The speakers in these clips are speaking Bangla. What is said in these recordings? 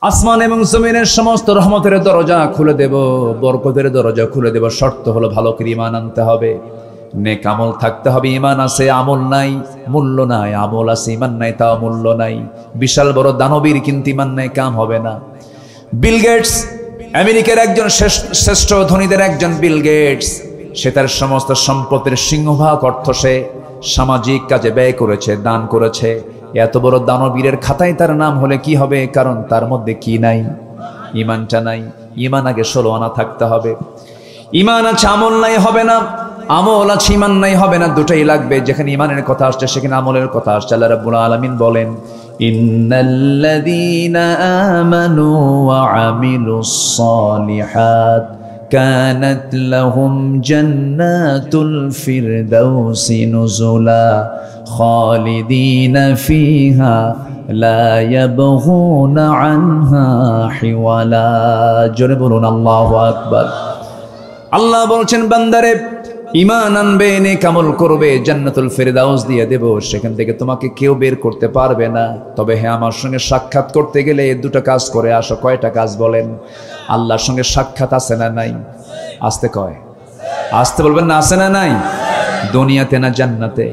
আসমান এবং জমিনের সমস্ত রহমতের দরজা খুলে দেব, বরকতের দরজা খুলে দেব। শর্ত হলো ভালো করে ঈমান আনতে হবে, নেক আমল থাকতে হবে। ঈমান আছে আমল নাই, মূল্য নাই। আমল আছে ঈমান নাই, তাও মূল্য নাই। বিশাল বড় দানবীর কিন্তু ঈমান নাই, কাম হবে না। বিল গেটস, আমেরিকার একজন শ্রেষ্ঠ ধনীদের একজন বিল গেটস, সে তার সমস্ত সম্পদের সিংহভাগ অর্থ সে সামাজিক কাজে ব্যয় করেছে, দান করেছে। এত বড় দানবীরের খাতায় তার নাম হলে কি হবে? কারণ তার মধ্যে কি নাই? ঈমানটা নাই। ঈমান আগে 16 আনা থাকতে হবে। ঈমান আছে, আমল নাই, হবে না। আমল আছে, ঈমান নাই, হবে না। দুটাই লাগবে। যেখানে ঈমানের কথা আসছে সেখানে আমলের কথা আসছে। আল্লাহ রাব্বুল আলামিন বলেন, ইন্নাল্লাযীনা আমানু ওয়া আমিলুস সালিহাত কানাত লাহুম জান্নাতুল ফিরদাউসি নুজুলা খালিদিনা ফিহা লা ইয়াবগুনা আনহা হিওয়ালা। জোরে বলুন আল্লাহু আকবার। আল্লাহ বলছেন, বান্দারে ঈমান আনবে, নেক আমল করবে, জান্নাতুল ফিরদাউস দিয়ে দেব। সেখান থেকে তোমাকে কেউ বের করতে পারবে না। তবে হ্যাঁ, আমার সঙ্গে সাক্ষাৎ করতে গেলে দুটো কাজ করে আসো। কয়টা কাজ বলেন? আল্লাহর সঙ্গে সাক্ষাৎ আছে না নাই? আসতে কয়, আসতে বলবেন না, আছে না নাই? দুনিয়াতে না জান্নাতে?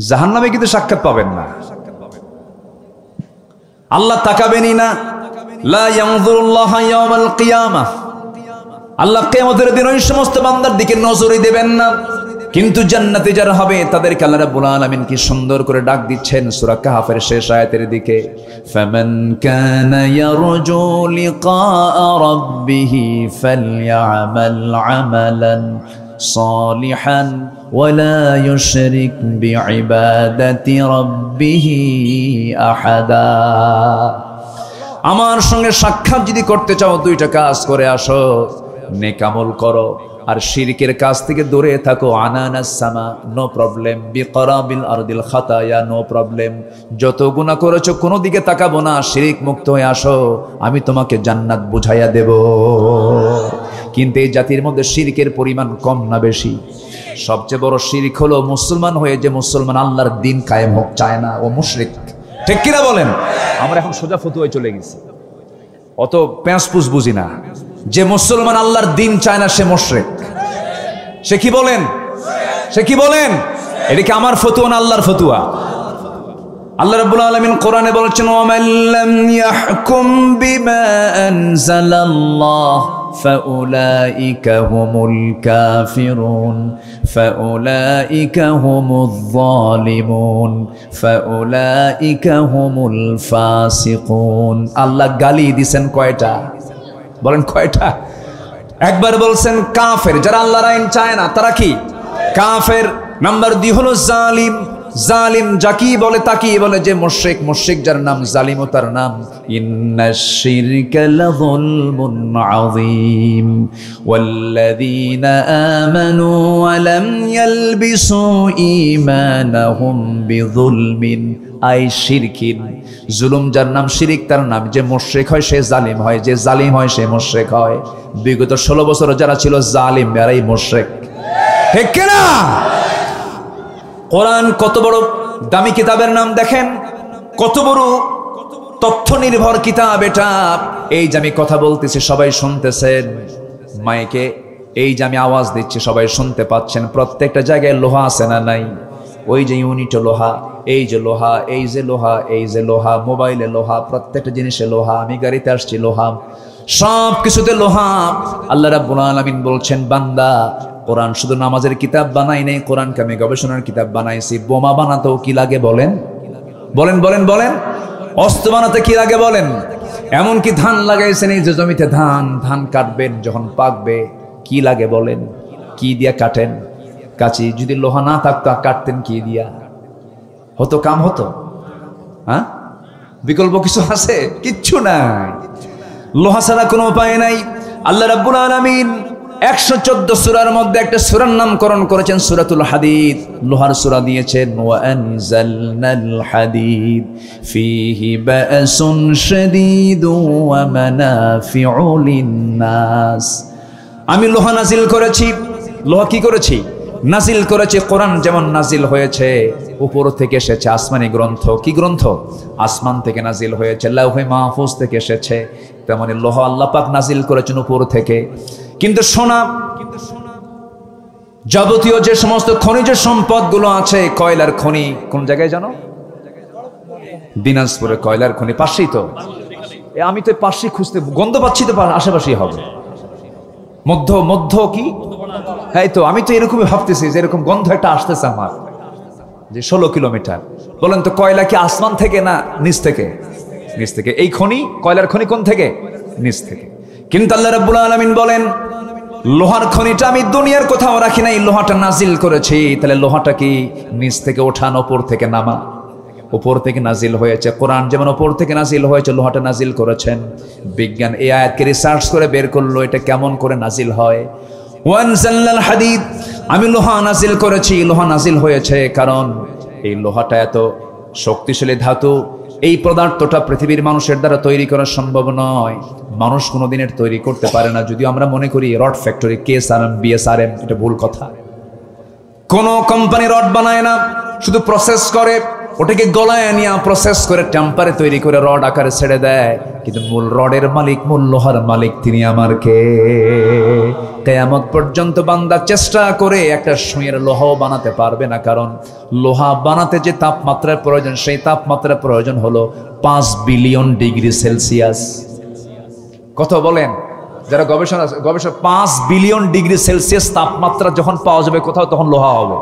জাহান্নামে কিন্তু সাক্ষাৎ পাবেন না। আল্লাহ তাকাবেনই না। লা ইয়ানজুরুল্লাহু ইয়াওমাল কিয়ামাহ, আল্লাহ কিয়ামতের দিন ওই সমস্ত বান্দার দিকে নজরই দেবেন না। কিন্তু জান্নাতে যারা হবে তাদেরকে আল্লাহ রাব্বুল আলামিন কি সুন্দর করে ডাক দিচ্ছেন সূরা কাহফের শেষ আয়াতের দিকে, ফামান কানা ইয়ারজু লিকা রাব্বিহি ফালইআমাল আমালান সালিহান ওয়ালা ইউশরিক বিইবাদাতি রাব্বিহি আহাদা। আমার সঙ্গে সাক্ষাৎ যদি করতে চাও, দুইটা কাজ করে আসো। নেক আমল করো আর শিরকের কাজ থেকে দূরে থাকো। আনানাস সামা, নো প্রবলেম। বিকরাবিল আরদিল খাতায়া, নো প্রবলেম। যত গুনাহ করেছো কোনো দিকে তাকাবো না, শিরক মুক্ত হয়ে আসো, আমি তোমাকে জান্নাত বুঝাইয়া দেব। কিন্তু এই জাতির মধ্যে শিরকের পরিমাণ কম না বেশি? সবচেয়ে বড় শিরক হলো মুসলমান হয়ে যে মুসলমান আল্লাহর দিন কায়েম হোক চায় না, ও মুশরিক। ঠিক কিনা বলেন? আমরা এখন সোজা ফতুয়ায় চলে গেছি, অত প্যাঁচপুস বুঝি না। যে মুসলমান আল্লাহর দিন চায় না সে মুশরিক। সে কি বলেন? সে কি বলেন? এটা কি আমার ফতুয়া না আল্লাহর ফতুয়া? আল্লাহ রাব্বুল আলামিন কোরআনে বলেছেন, ওয়ামান লাম ইয়াহকুম বিমা আনজালাল্লাহ ফাউলাইকা হুমুল কাফিরুন ফাউলাইকা হুমুয যালিমুন ফাউলাইকা হুমুল ফাসিকুন। আল্লাহ গালি দিবেন কয়টা? বলেন কয়টা? একবার বলছেন কাফের, যারা আল্লাহর আইন চায় না তারা কি? কাফের। নাম্বার 2 হলো জালিম। জালিম যাকে বলে তাকে বলে যে মুশরিক। মুশরিক যার নাম, জালিমও তার নাম। ইন্নাশ শিরকা লাযুলমুন আযীম ওয়াল্লাযীনা আমানু ওয়া লাম ইয়ালবিসু ঈমানাহুম বিযুলমিন আই শিরকিন। জুলুম যার নাম, শিরিক তার নাম। যে মুশরিক হয় সে জালিম হয়, যে জালিম হয় সে মুশরিক হয়। বিগত 16 বছর যারা ছিল জালিম এরাই মুশরিক। ঠিক কি না? কোরআন কত বড় দামি কিতাবের নাম দেখেন, কত বড় তথ্য নির্ভর কিতাব এটা। এই যে আমি কথা বলতেছি সবাই শুনতেছেন মাইকে, এই যে আমি আওয়াজ দিচ্ছি সবাই শুনতে পাচ্ছেন। প্রত্যেকটা জায়গায় লোহা আছে না নাই? ওই যে ইউনিটে লোহা, এই যে লোহা, এই যে লোহা, এই যে লোহা, মোবাইলে লোহা, প্রত্যেকটা জিনিসে লোহা। আমি গাড়িতে আসছি লোহা, সব কিছুতে লোহা। আল্লাহ রাব্বুল আলামিন বলছেন, বান্দা কোরআন শুধু নামাজের কিতাব বানাই নাই, কোরআনকে আমি গবেষণার কিতাব বানাইছি। বোমা বানাতেও কি লাগে বলেন? বলেন বলেন বলেন। অস্ত্র বানাতে কি লাগে বলেন? এমনকি ধান লাগাইছেন, এই যে জমিতে ধান, ধান কাটবেন যখন পাকবে কি লাগে বলেন? কি দিয়া কাটেন? কাঁচি। যদি লোহা না থাকতো কাটতেন কি দিয়া? হতো, কাম হতো? হ্যাঁ, বিকল্প কিছু আছে? কিচ্ছু নাই। লোহা ছাড়া কোনো উপায় নাই। আল্লাহ রাব্বুল আলামিন 114 সূরার মধ্যে একটা সূরার নামকরণ করেছেন সূরাতুল হাদিদ। লোহার সূরা দিয়েছেন, ওয়া আনজালনাল হাদিদ ফীহি বা'সুন শাদীদু ওয়া মানাফি'ু লিন-নাস। আমি লোহা নাজিল করেছি। লোহা কি করেছি? নাজিল করেছি। কোরআন যেমন নাজিল হয়েছে উপর থেকে এসেছে আসমানি গ্রন্থ। কি গ্রন্থ? আসমান থেকে নাজিল হয়েছে, লাউহে মাহফুজ থেকে এসেছে। তেমনি লোহা আল্লাহ পাক নাজিল করেছেন উপর থেকে। কিন্তু সোনা, যাবতীয় যে সমস্ত খনিজ সম্পদগুলো আছে, কয়লার খনি কোন জায়গায় জানো? দিনাজপুরে কয়লার খনি, পাশেই তো। আমি তো পাশে খুঁজতে গন্ধ পাচ্ছি, তো আশেপাশেই হবে। মধ্য কি? হ্যাঁ, তো আমি তো এরকমই ভাবতেছি যে এরকম গন্ধ একটা আসতেছে আমার, যে 16 কিলোমিটার। বলেন তো কয়লা কি আসমান থেকে না নিচ থেকে? নিচ থেকে। এই খনি, কয়লার খনি কোন থেকে? নিচ থেকে। কিন্তু আল্লাহ রাব্বুল আলামিন বলেন, লোহার খনিটা আমি দুনিয়ার কোথাও রাখি নাই, লোহাটা নাজিল করেছি। তাহলে লোহাটা কি নিচ থেকে ওঠান, ওপর থেকে নামা? উপর থেকে নাজিল হয়েছে। কোরআন যেমন উপর থেকে নাজিল হয়েছে, লোহাটা নাজিল করেছেন। বিজ্ঞান এই আয়াতকে রিসার্চ করে বের করলো এটা কেমন করে নাজিল হয়। ওয়ানজালনাল হাদিদ, আমি লোহা নাজিল করেছি। লোহা নাজিল হয়েছে কারণ এই লোহাটা এত শক্তিশালী ধাতু, এই পদার্থটা পৃথিবীর মানুষের দ্বারা তৈরি করা সম্ভব নয়। মানুষ কোনোদিনের তৈরি করতে পারে না। যদিও আমরা মনে করি রড ফ্যাক্টরি, কেএসআরএম, বিএসআরএম, এটা ভুল কথা। কোন কোম্পানি রড বানায় না, শুধু প্রসেস করে, ওটাকে গলায় নিয়ে প্রসেস করে টেম্পারে তৈরি করে রড আকারে ছেড়ে দেয়। কিন্তু মূল রডের মালিক, মূল লোহার মালিক তিনি আমার কে? কিয়ামত পর্যন্ত বান্দা চেষ্টা করে একটা সুইয়ের লোহাও বানাতে পারবে না, কারণ লোহা বানাতে যে তাপমাত্রার প্রয়োজন, সেই তাপমাত্রার প্রয়োজন হলো 5 বিলিয়ন ডিগ্রি সেলসিয়াস। কত বলেন যারা গবেষণা 5 বিলিয়ন ডিগ্রি সেলসিয়াস তাপমাত্রা যখন পাওয়া যাবে কোথাও, তখন লোহা হবে।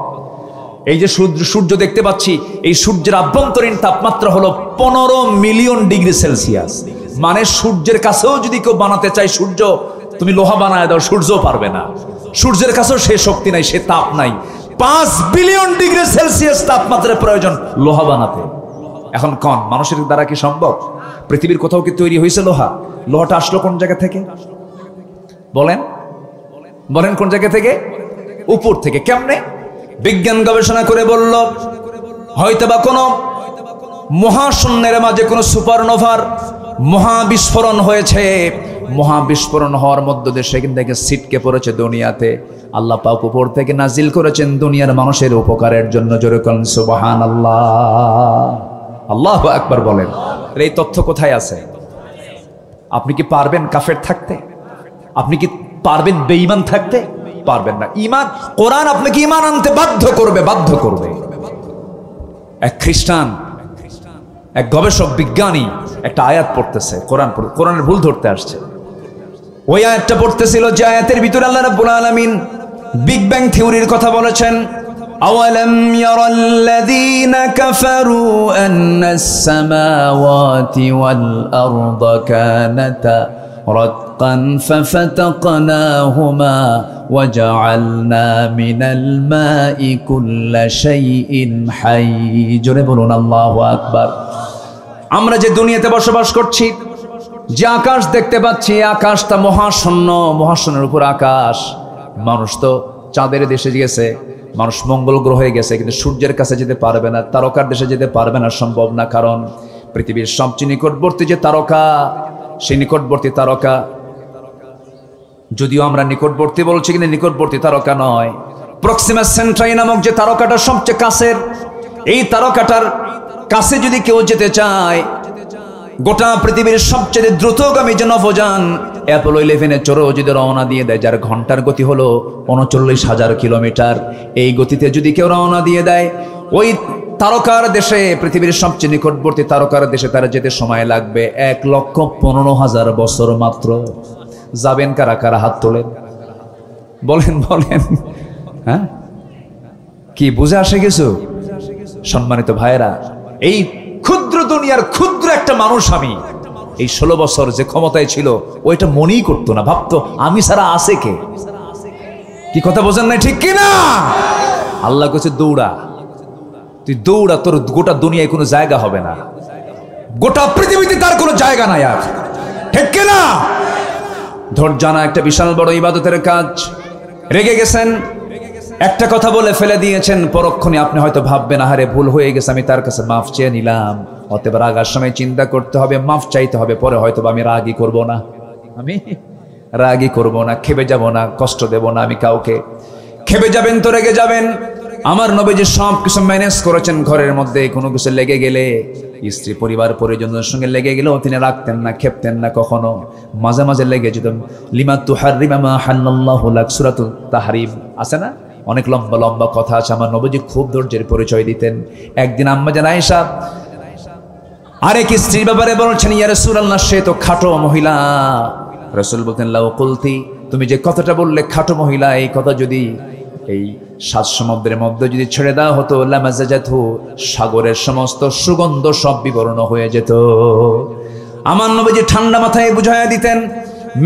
এই যে সূর্য দেখতে পাচ্ছি, এই সূর্যের আভ্যন্তরীণ তাপমাত্রা হলো 15 মিলিয়ন ডিগ্রি সেলসিয়াস। মানে সূর্যের কাছেও যদি কেউ বানাতে চায়, সূর্য তুমি লোহা বানায় দাও, সূর্যও পারবে না। সূর্যের কাছেও সে শক্তি নাই, সে তাপ নাই। 5 বিলিয়ন ডিগ্রি সেলসিয়াস তাপমাত্রার প্রয়োজন লোহা বানাতে। এখন কোন মানুষের দ্বারা কি সম্ভব? পৃথিবীর কোথাও কি তৈরি হয়েছে লোহা? লোহাটা আসলো কোন জায়গা থেকে? বলেন কোন জায়গা থেকে? উপর থেকে। কেমনে? বিজ্ঞান গবেষণা করে বলল, হয়তোবা কোনো মহাশূন্যের মাঝে কোনো সুপারনোভার মহাবিস্ফোরণ হয়েছে। মহাবিস্ফোরণ হওয়ার মধ্য দিয়ে সেখান থেকে ছিটকে পড়েছে দুনিয়াতে। আল্লাহ পাক উপর থেকে নাজিল করেছেন দুনিয়ার মানুষের উপকারের জন্য। জোরে বলেন সুবহানাল্লাহ, আল্লাহু আকবার বলেন। এই তথ্য কোথায় আছে? আপনি কি পারবেন কাফের থাকতে? আপনি কি পারবেন বেঈমান থাকতে? পারবেন না। ঈমান, কোরআন আপনাকে ঈমান আনতে বাধ্য করবে। এক খ্রিস্টান, এক গবেষক বিজ্ঞানী একটা আয়াত পড়তেছে, কোরআনের ভুল ধরতে আসছে। ওই আয়াতটা পড়তেছিল যে আয়াতের ভিতরে আল্লাহ রাব্বুল আলামিন বিগ ব্যাং থিওরির কথা বলেছেন। আওয়ালাম ইয়ারাল্লাযীনা কাফারু আন্নাস সামাওয়াতি ওয়াল আরদা কানাতা রাতকান ফাফাতাকনাহুমা ওয়াজআলনা মিনাল মাই কুল্লা শাইইন হাই। জোরে বলুন আল্লাহু আকবার। আমরা যে দুনিয়াতে বসবাস করছি, যে আকাশ দেখতে পাচ্ছি, আকাশটা মহাশূন্য, মহাশূন্যের উপর আকাশ। মানুষ তো চাঁদের দেশে গেছে, মানুষ মঙ্গল গ্রহে গেছে, কিন্তু সূর্যের কাছে যেতে পারবে না, তারকার দেশে যেতে পারবে না, সম্ভব না। কারণ পৃথিবীর সবচেয়ে নিকটবর্তী যে তারকা, সেই নিকটবর্তী তারকা, যদিও আমরা নিকটবর্তী বলছি কিন্তু নিকটবর্তী তারকা নয়, প্রক্সিমা সেন্ট্রাই নামক যে তারকাটা সবচেয়ে কাছের, এই তারকাটার কাছে যদি কেউ যেতে চায়, গোটা পৃথিবীর সবচেয়ে দ্রুতগামী যে নভোযান অ্যাপোলো 11 চড়েও যদি রওনা দিয়ে দেয়, যার ঘন্টার গতি হলো 39,000 কিলোমিটার, এই গতিতে যদি কেউ রওনা দিয়ে দেয়, ওই তারকার দেশে, পৃথিবীর সবচেয়ে নিকটবর্তী তারকার দেশে তারা যেতে সময় লাগবে 1,15,000 বছর মাত্র। যাবেন কারা কারা? হাত তোলেন, বলেন। হ্যাঁ, কি বুঝে আসে কিছু? সম্মানিত ভাইয়েরা, এই ক্ষুদ্র দুনিয়ার ক্ষুদ্র একটা মানুষ, আমি এই 16 বছর যে ক্ষমতায় ছিল, ওইটা মনেই করতো না, ভাবতো আমি ছাড়া আছে কে? কি কথা বোঝেন না? ঠিক কিনা? আল্লাহ কাছে দৌড়া, তুই দৌড়া, তোর গোটা দুনিয়ায় কোনো জায়গা হবে না, গোটা পৃথিবীতে তার কোনো জায়গা নাই আর। ঠিক কিনা? ধৈর্য জানা একটা বিশাল বড় ইবাদতের কাজ। রেগে গেছেন, একটা কথা বলে ফেলে দিয়েছেন, পরক্ষণে আপনি হয়তো ভাববেন আহারে ভুল হয়ে গেছে, আমি তার কাছে মাফ চেয়ে নিলাম। অতএব রাগার সময় চিন্তা করতে হবে, মাফ চাইতে হবে, পরে হয়তো আমি রাগই করব না, খেপে যাব না, কষ্ট দেব না আমি কাউকে। খেপে যাবেন তো রেগে যাবেন, আমার নবীজি সব কিছু ম্যানেজ করেছেন ঘরের মধ্যে। কোনো কিছু লেগে গেলে, স্ত্রী পরিবার পরিজনের সঙ্গে লেগে গেলেও তিনি রাখতেন না, খেপতেন না কখনো। মাঝে মাঝে লেগে যেত। লিমা তুহাররিমা মা হাল্লাল্লাহু লাক, সূরাতুত তাহরিম আছে না, অনেক লম্বা লম্বা কথা আছে। আমার নবীজি খুব ধৈর্যের পরিচয় দিতেন। একদিন আম্মা জান আয়েশা আরেক স্ত্রীর ব্যাপারে বলছেন, ইয়া রাসূলুল্লাহ, সে তো খাটো মহিলা। রাসূল বলতেন, লাউ কুলতি, তুমি যে কথাটা বললে খাটো মহিলা, এই কথা যদি এই 7 সমুদ্রের মধ্যে যদি ছেড়ে দেওয়া হতো, লামাজাজাতহু, সাগরের সমস্ত সুগন্ধ সব বিবর্ণ হয়ে যেত। আমার নবীজি ঠান্ডা মাথায় বুঝাইয়া দিতেন,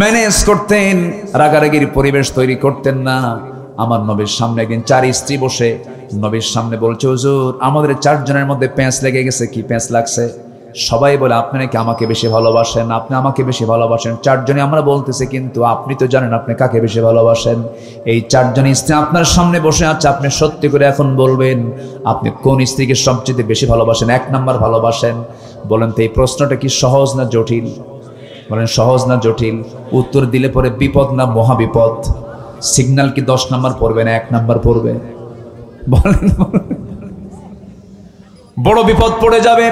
ম্যানেজ করতেন, রাগারাগির পরিবেশ তৈরি করতেন না। আমার নবীর সামনে একদিন 4 স্ত্রী বসে নবীর সামনে বলছে, হুজুর, আমাদের 4 জনের মধ্যে প্যাঁচ লেগে গেছে। কি প্যাঁচ লাগছে? সবাই বলে, আপনি নাকি আমাকে বেশি ভালোবাসেন, আপনি আমাকে বেশি ভালোবাসেন। 4 জনে আমরা বলতেছি, কিন্তু আপনি তো জানেন আপনি কাকে বেশি ভালোবাসেন। এই 4 জন স্ত্রী আপনার সামনে বসে আছে, আপনি সত্যি করে এখন বলবেন আপনি কোন স্ত্রীকে সবচেয়ে বেশি ভালোবাসেন, 1 নাম্বার ভালোবাসেন। বলেন তো এই প্রশ্নটা কি সহজ না জটিল? বলেন সহজ না জটিল? উত্তর দিলে পরে বিপদ না মহাবিপদ? সিগন্যাল কি 10 নাম্বার পড়বে না 1 নাম্বার পড়বে? বলেন, বড় বিপদ পড়ে যাবে।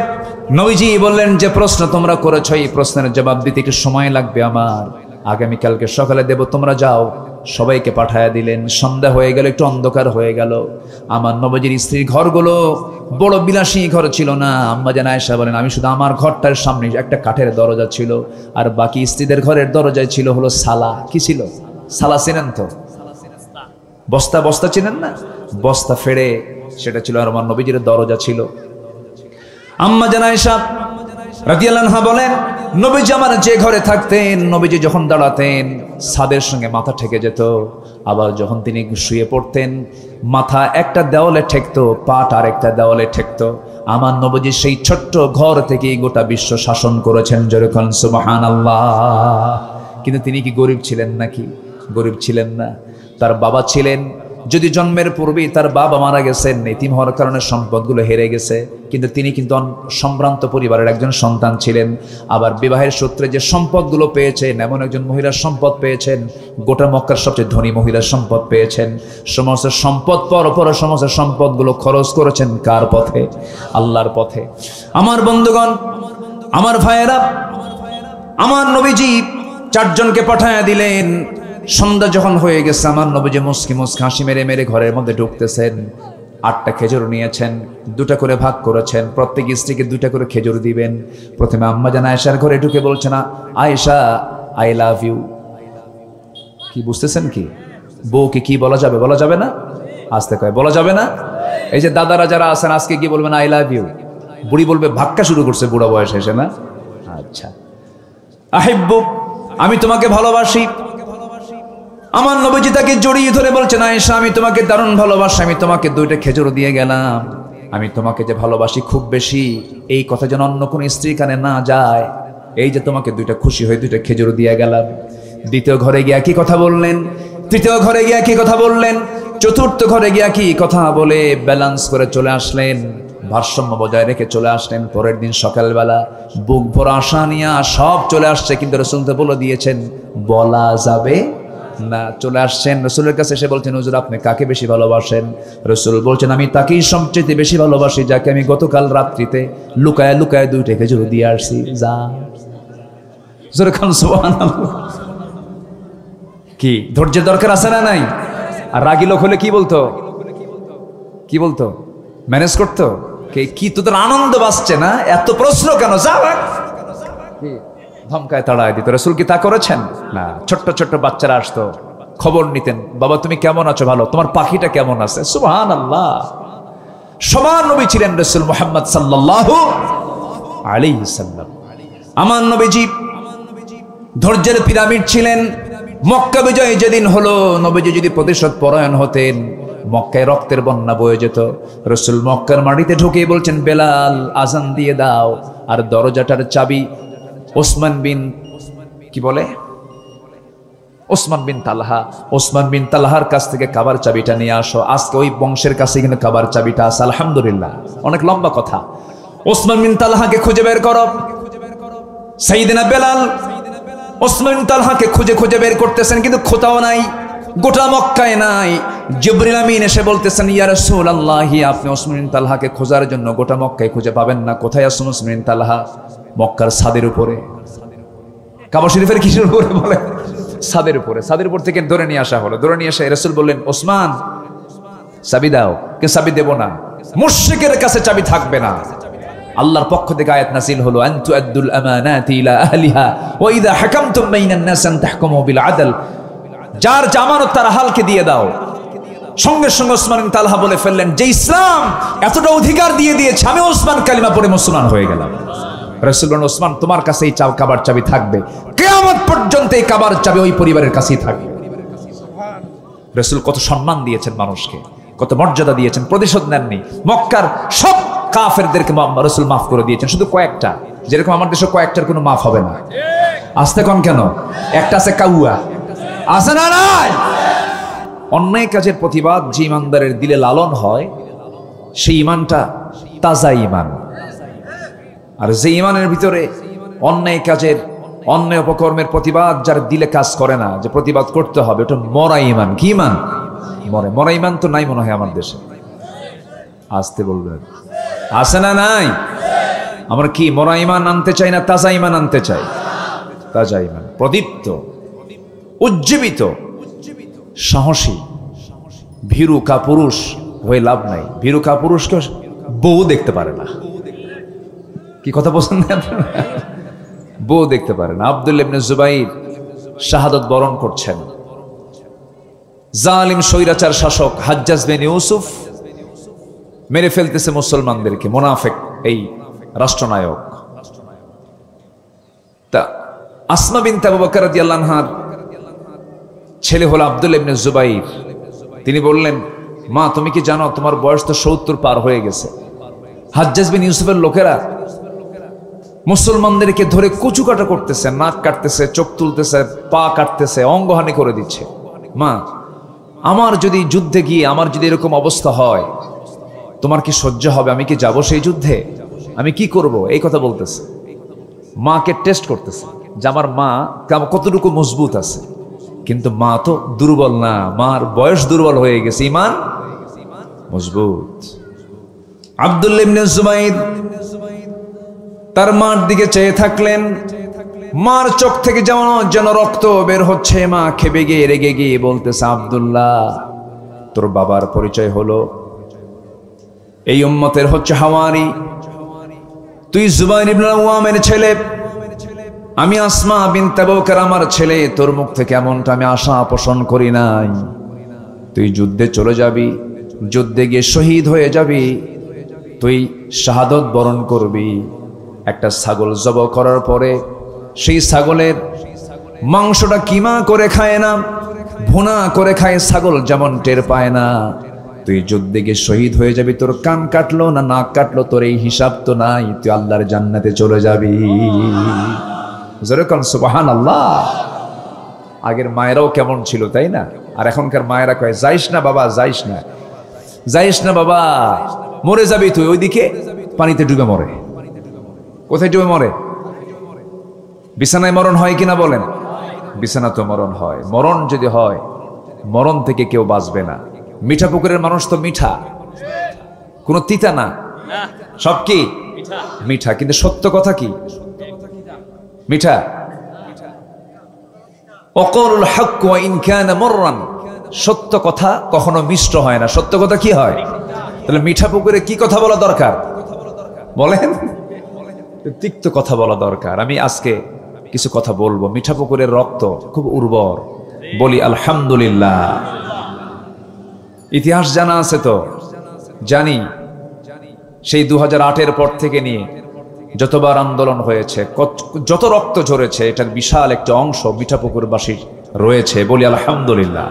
নবীজি বললেন, যে প্রশ্ন তোমরা করেছো এই প্রশ্নের জবাব দিতে একটু সময় লাগবে আমার, আগামীকালকে সকালে দেব, তোমরা যাও। সবাইকে পাঠায়া দিলেন। সন্ধ্যা হয়ে গেল, একটু অন্ধকার হয়ে গেল। আমার নবীজির স্ত্রীর ঘরগুলো বড় বিলাসী ঘর ছিল না। আম্মা জান আয়েশা বলেন, আমি শুধু আমার ঘরটার সামনে একটা কাঠের দরজা ছিল, আর বাকি স্ত্রীদের ঘরের দরজায় ছিল হলো সালা। কি ছিল? সালা চেনেন তো? বস্তা, বস্তা চেনেন না? বস্তা ফেড়ে সেটা ছিল, আর আমার নবীজির দরজা ছিল। আম্মা জান আয়েশা রাদিয়াল্লাহু আনহা বলেন, নবীজি আমার যে ঘরে থাকতেন, নবীজি যখন দাঁড়াতেন ছাদের সঙ্গে মাথা ঠেকে যেত। আবার যখন তিনি শুয়ে পড়তেন, মাথা একটা দেওয়ালে ঠেকতো, পাট আর একটা দেওয়ালে ঠেকতো। আমার নবীজি সেই ছোট্ট ঘর থেকে গোটা বিশ্ব শাসন করেছেন। যেরকম সুবহানাল্লাহ। কিন্তু তিনি কি গরিব ছিলেন নাকি? গরিব ছিলেন না। তার বাবা ছিলেন, যদি জন্মের পূর্বেই তার বাবা মারা গেছেন, এতিম হওয়ার কারণে সম্পদগুলো হেরে গেছে, কিন্তু তিনি কিন্তু সম্ভ্রান্ত পরিবারের একজন সন্তান ছিলেন। আবার বিবাহের সূত্রে যে সম্পদগুলো পেয়েছেন, এমন একজন মহিলার সম্পদ পেয়েছেন, গোটা মক্কার সবচেয়ে ধনী মহিলার সম্পদ পেয়েছেন। সমস্ত সম্পদ পর সমস্ত সম্পদগুলো খরচ করেছেন কার পথে? আল্লাহর পথে। আমার বন্ধুগণ, আমার ভাইয়েরা, আমার নবীজি 4 জনকে পাঠায়া দিলেন। সন্ধ্যা যখন হয়ে গেছে, আমার নবীজি মুস্কি মুস্কি হাসি মেরে মেরে ঘরের মধ্যে ঢুকতেছেন। 8টা খেজুর নিয়েছেন, 2টা করে ভাগ করেছেন, প্রত্যেক স্ত্রীকে 2টা করে খেজুর দিবেন। প্রথমে আম্মা জান আয়েশার ঘরে ঢুকে বলছে না, আয়েশা আই লাভ ইউ। কি বুঝতেছেন কি? বউকে কি বলা যাবে? বলা যাবে না? আস্তে কয়, বলা যাবে না? এই যে দাদারা যারা আছেন, আজকে কি বলবেন? I love you. বুড়ি বলবে, ভাক্কা শুরু করছে বুড়া বয়স এসে না? আচ্ছা, আহিব্বু, আমি তোমাকে ভালোবাসি। আমার নবীজি তাকে জড়িয়ে ধরে বলছেন, আয়েশা, আমি তোমাকে দারুণ ভালোবাসি, আমি তোমাকে 2টা খেজুর দিয়ে গেলাম। আমি তোমাকে যে ভালোবাসি খুব বেশি, এই কথা যেন অন্য কোন স্ত্রী কানে না যায়। এই যে তোমাকে 2টা খুশি হয়ে 2টা খেজুর দিয়ে গেলাম। দ্বিতীয় ঘরে গিয়ে কি কথা বললেন, তৃতীয় ঘরে গিয়ে কি কথা বললেন, চতুর্থ ঘরে গিয়ে কি কথা বলে ব্যালেন্স করে চলে আসলেন, ভারসাম্য বজায় রেখে চলে আসলেন। পরের দিন সকালবেলা বুক ভরা আশা নিয়ে সব চলে আসছে, কিন্তু রাসূল তো বলে দিয়েছেন বলা যাবে না। চলে আসছেন রাসূলের কাছে, এসে বলছেন, হুজুর আপনি কাকে বেশি ভালোবাসেন? রাসূল বলছেন, আমি তাকেই সবচেয়ে বেশি ভালোবাসি যাকে আমি গতকাল রাত্রিতে লুকায় লুকায় 2টা খেজুর দিয়ে আসছি। যা যেরকম সুবহানাল্লাহ। কি ধৈর্যের দরকার আছে না নাই? আর রাগী লোক হলে কি বলতো? কি বলতো? ম্যানেজ করতো। কি তোদের আনন্দ বাসছে না? এত প্রশ্ন কেন? যা ধমকায় তাড়ায় দিত। রাসূল কি তা করেছেন? না। ছোট্ট ছোট্ট বাচ্চারা আসতো, খবর নিতেন, বাবা তুমি কেমন আছো? ভালো। তোমার পাখিটা কেমন আছে? সুবহানাল্লাহ। সবার নবী ছিলেন রাসূল মুহাম্মদ সাল্লাল্লাহু আলাইহি সাল্লাম। আমার নবীজি ধৈর্যের পিরামিড ছিলেন। মক্কা বিজয় যেদিন হলো, নবীজি যদি প্রতিশোধ পরায়ণ হতেন, মক্কায় রক্তের বন্যা বয়ে যেত। রাসূল মক্কার মাটিতে ঢুকে বলছেন, বেলাল আজান দিয়ে দাও, আর দরজাটার চাবি ওসমান বিন কি বলে ওসমান বিন তালহা, ওসমান বিন তালহার কাছ থেকে কাবার চাবিটা নিয়ে আসো। আজকে ওই বংশের কাছে কিন্তু কাবার চাবিটা আছে, আলহামদুলিল্লাহ। অনেক লম্বা কথা। ওসমান বিন তালহাকে খুঁজে বের করো। সাইয়েদনা বেলাল ওসমান বিন তালহাকে খুঁজে খুঁজে বের করতেছেন, কিন্তু কোথাও নাই, গোটা মক্কায় নাই। জিবরিল আমিন এসে বলতেছেন, ইয়া রাসূলুল্লাহ, আপনি ওসমান বিন তালহাকে খোঁজার জন্য গোটা মক্কায় খুঁজে পাবেন না। কোথায় আছেন ওসমান বিন তালহা? মক্কার ছাদের উপরে। কাবা শরীফের কিসের উপরে বলে? ছাদের উপরে। ছাদের উপর থেকে ধরে নিয়ে আসা হলো। ধরে নিয়ে এসে রাসূল বললেন, ওসমান চাবি দাও। কে চাবি দেব না, মুশরিকের কাছে চাবি থাকবে না। আল্লাহর পক্ষ থেকে আয়াত নাযিল হলো, আনতু আদ্দুল আমানাতি ইলা আহলিহা ওয়া ইযা হাকামতুম বাইনান নাস আন তাহকুমু বিল আদল। যার জামানত তার হালকে দিয়ে দাও। সঙ্গে সঙ্গে ওসমান বিন তালহা বলে ফেললেন, যে ইসলাম এতটা অধিকার দিয়ে দিয়েছে, আমি ওসমান কালিমা পড়ে মুসলমান হয়ে গেলাম। রাসূল বলেন, ওসমান তোমার কাছে এই কাবার চাবি থাকবে, কিয়ামত পর্যন্ত এই কাবার চাবি ওই পরিবারের কাছেই থাকবে। রাসূল কত সম্মান দিয়েছেন মানুষকে, কত মর্যাদা দিয়েছেন, প্রতিশোধ নেননি। মক্কার সব কাফেরদেরকে রাসূল মাফ করে দিয়েছেন, শুধু কয়েকটা, যেরকম আমার দেশে কয়েকটার কোনো মাফ হবে না। আসতে কোন কেন? একটা আছে কাউয়া, আছে না নাই? অন্যায় কাজের প্রতিবাদ যে ইমানদারের দিলে লালন হয়, সেই ইমানটা তাজা ইমান। আর যে ইমানের ভিতরে অন্যায় কাজের, অন্যায় অপকর্মের প্রতিবাদ যার দিলে কাজ করে না, যে প্রতিবাদ করতে হবে, ওটা মরা ইমান। কি ইমান? মরা ইমান তো নাই মনে হয় আমার দেশে। আসতে বলবেন, আছে না নাই? আমরা কি মরা ইমান আনতে চাই না তাজা ইমান আনতে চাই? তাজা ইমান, প্রদীপ্ত, উজ্জীবিত, সাহসী। ভীরু কাপুরুষ হয়ে লাভ নাই। ভীরু কাপুরুষকে বউ দেখতে পারে না। কি কথা বলছেন না? বউ দেখতে পারে না। আব্দুল্লাহ ইবনে জুবাইর শাহাদাত বরণ করছেন। জালিম স্বৈরাচার শাসক হাজ্জাজ বিন ইউসুফ মেরে ফেলতেছে মুসলমানদেরকে, মুনাফিক এই রাষ্ট্রনায়ক। তা আসমা বিনতে আবু বকর রাদিয়াল্লাহু আনহার ছেলে হলো আব্দুল্লাহ ইবনে জুবাইর। তিনি বললেন, মা তুমি কি জানো তোমার বয়স তো 70 পার হয়ে গেছে। হাজ্জাজ বিন ইউসুফের লোকেরা মুসলমানদেরকে ধরে কুচুকাটা করতেছে, নাক কাটতেছে, চোখ তুলতেছে, পা কাটতেছে, অঙ্গহানি করে দিচ্ছে। মা, আমার যদি যুদ্ধে গিয়ে আমার যদি এরকম অবস্থা হয়, তোমার কি সহ্য হবে? আমি কি যাব সেই যুদ্ধে? আমি কি করব? এই কথা বলতেছে। মাকে টেস্ট করতেছে যে আমার মা কতটুকু মজবুত আছে। কিন্তু মা তো দুর্বল না, মার বয়স দুর্বল হয়ে গেছে, ইমান মজবুত। আব্দুল্লাহ ইবনে জুবাইর তার মার দিকে চেয়ে থাকলেন। মার চোখ থেকে যেন রক্ত বের হচ্ছে। মা খেপে গিয়ে রেগে গিয়ে বলতেছে, আব্দুল্লাহ তোর বাবার পরিচয় হলো, এই উম্মতের হচ্ছে হাওয়ারি, তুই জুবাইর ইবনে আওয়ামের ছেলে, আমি আসমা বিনতে আবু বকর আমার ছেলে। তোর মুখ থেকে এমনটা আমি আশা পোষণ করি নাই। তুই যুদ্ধে চলে যাবি, যুদ্ধে গিয়ে শহীদ হয়ে যাবি, তুই শাহাদত বরণ করবি। একটা ছাগল জবাই করার পরে সেই ছাগলের মাংসটা কিমা করে খায় না, ভুনা করে খায় ছাগল, যেমন টের পায় না। তুই যুদ্ধে গিয়ে শহীদ হয়ে যাবি, তোর কান কাটলো না নাক কাটলো তোর এই হিসাব তো নাই, তুই আল্লাহর জান্নাতে চলে যাবি। যেরকম সুবহানাল্লাহ। আগের মায়েরাও কেমন ছিল তাই না? আর এখনকার মায়েরা কয়, যাইস না বাবা, যাইস না, যাইস না বাবা, মরে যাবি তুই। ওইদিকে পানিতে ডুবে মরে। কোথায় ডুবে মরে? বিছানায় মরণ হয় কিনা বলেন? বিছানা তো মরণ হয়। মরণ যদি হয়, মরণ থেকে কেউ বাঁচবে না। মিঠা পুকুরের মানুষ তো মিঠা, কোনো তিতা না, সব কি মিঠা। কিন্তু সত্য কথা কি? মিঠা। অকলুল হক ওয়া ইন কানা মুররান, সত্য কথা কখনো মিষ্ট হয় না। সত্য কথা কি হয়? তাহলে মিঠা পুকুরে কি কথা বলা দরকার বলেন? তিক্ত কথা বলা দরকার। আমি আজকে কিছু কথা বলবো। মিঠা পুকুরের রক্ত খুব উর্বর, বলি আলহামদুলিল্লাহ। ইতিহাস জানা আছে তো? জানি। সেই 2008-এর পর থেকে নিয়ে যতবার আন্দোলন হয়েছে, যত রক্ত ঝরেছে, এটার বিশাল একটা অংশ মিঠাপুকুরবাসীর রয়েছে। বলি আলহামদুলিল্লাহ,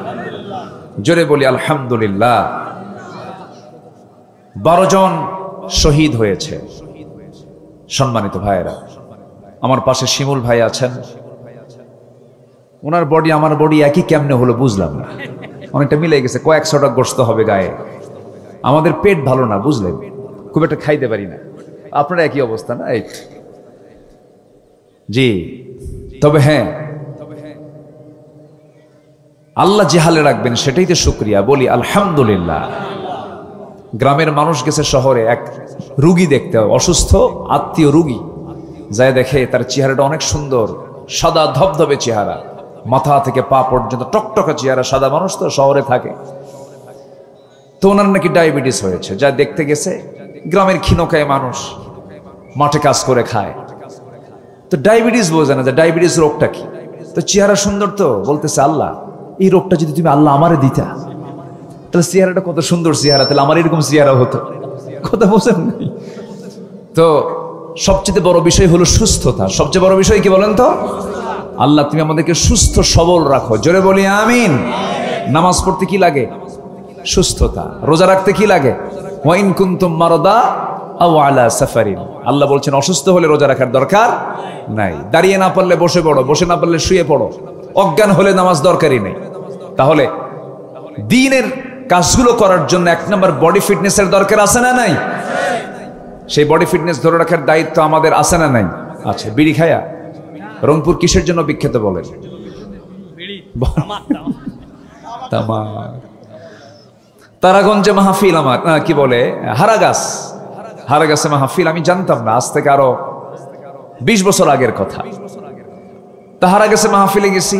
জোরে বলি আলহামদুলিল্লাহ। 12 জন শহীদ হয়েছে। সম্মানিত ভাইয়েরা, আমার পাশে শিমুল ভাই আছেন। ওনার বডি আমার বডি একই কেমনে হলো বুঝলাম না, অনেকটা মিলে গেছে। কয়েকশোটা গোস্ত হবে গায়ে। আমাদের পেট ভালো না, বুঝলেন, খুব একটা খাইতে পারি না। আপনারা একই অবস্থা না? এই জি। তবে হ্যাঁ, আল্লাহ যে হালে রাখবেন সেটাই তো শুকরিয়া, বলি আলহামদুলিল্লাহ। গ্রামের মানুষ গেছে শহরে এক রুগী দেখতে, অসুস্থ আত্মীয় রুগী, যায় দেখে তার চেহারাটা অনেক সুন্দর, সাদা ধবধবে চেহারা, মাথা থেকে পা পর্যন্ত টকটকা চেহারা, সাদা মানুষ তো শহরে থাকে। তো ওনার নাকি ডায়াবেটিস হয়েছে, যা দেখতে গেছে। গ্রামের ক্ষীণকায় মানুষ, মাঠে কাজ করে খায়, তো ডায়াবেটিস বোঝে না যে ডায়াবেটিস রোগটা কি। তো চেহারা সুন্দর, তো বলতেছে আল্লাহ এই রোগটা যদি তুমি আল্লাহ আমারে দিতা, তাহলে চেহারাটা কত সুন্দর চেহারা, তাহলে আমার এরকম চেহারা হতো। কথা বোঝেন নাই? তো সবচেয়ে বড় বিষয় হলো সুস্থতা। সবচেয়ে বড় বিষয় কি বলেন তো? আল্লাহ তুমি আমাদেরকে সুস্থ সবল রাখো, জোরে বলি আমিন। নামাজ পড়তে কি লাগে? সুস্থতা। রোজা রাখতে কি লাগে? ওয়া ইন কুনতুম মারদা আও আলা সাফারিন। আল্লাহ বলছেন অসুস্থ হলে রোজা রাখার দরকার নাই। দাঁড়িয়ে না পারলে বসে পড়ো, বসে না পারলে শুয়ে পড়ো, অজ্ঞান হলে নামাজ দরকারই নেই। তাহলে দ্বীনের কাজগুলো করার জন্য এক নম্বর বডি ফিটনেসের দরকার আছে না নাই? সেই বডি ফিটনেস ধরে রাখার দায়িত্ব আমাদের আছে না নাই? আছে। বিড়ি খায়া রংপুর কিসের জন্য বিখ্যাত বলেন? তামাক। তারাগঞ্জে মাহফিল, আমার কি বলে হারাগাছে মাহফিল, আমি জানতাম না, আজ থেকে আরো 20 বছর আগের কথা। তা হারাগাছে মাহফিলে গেছি,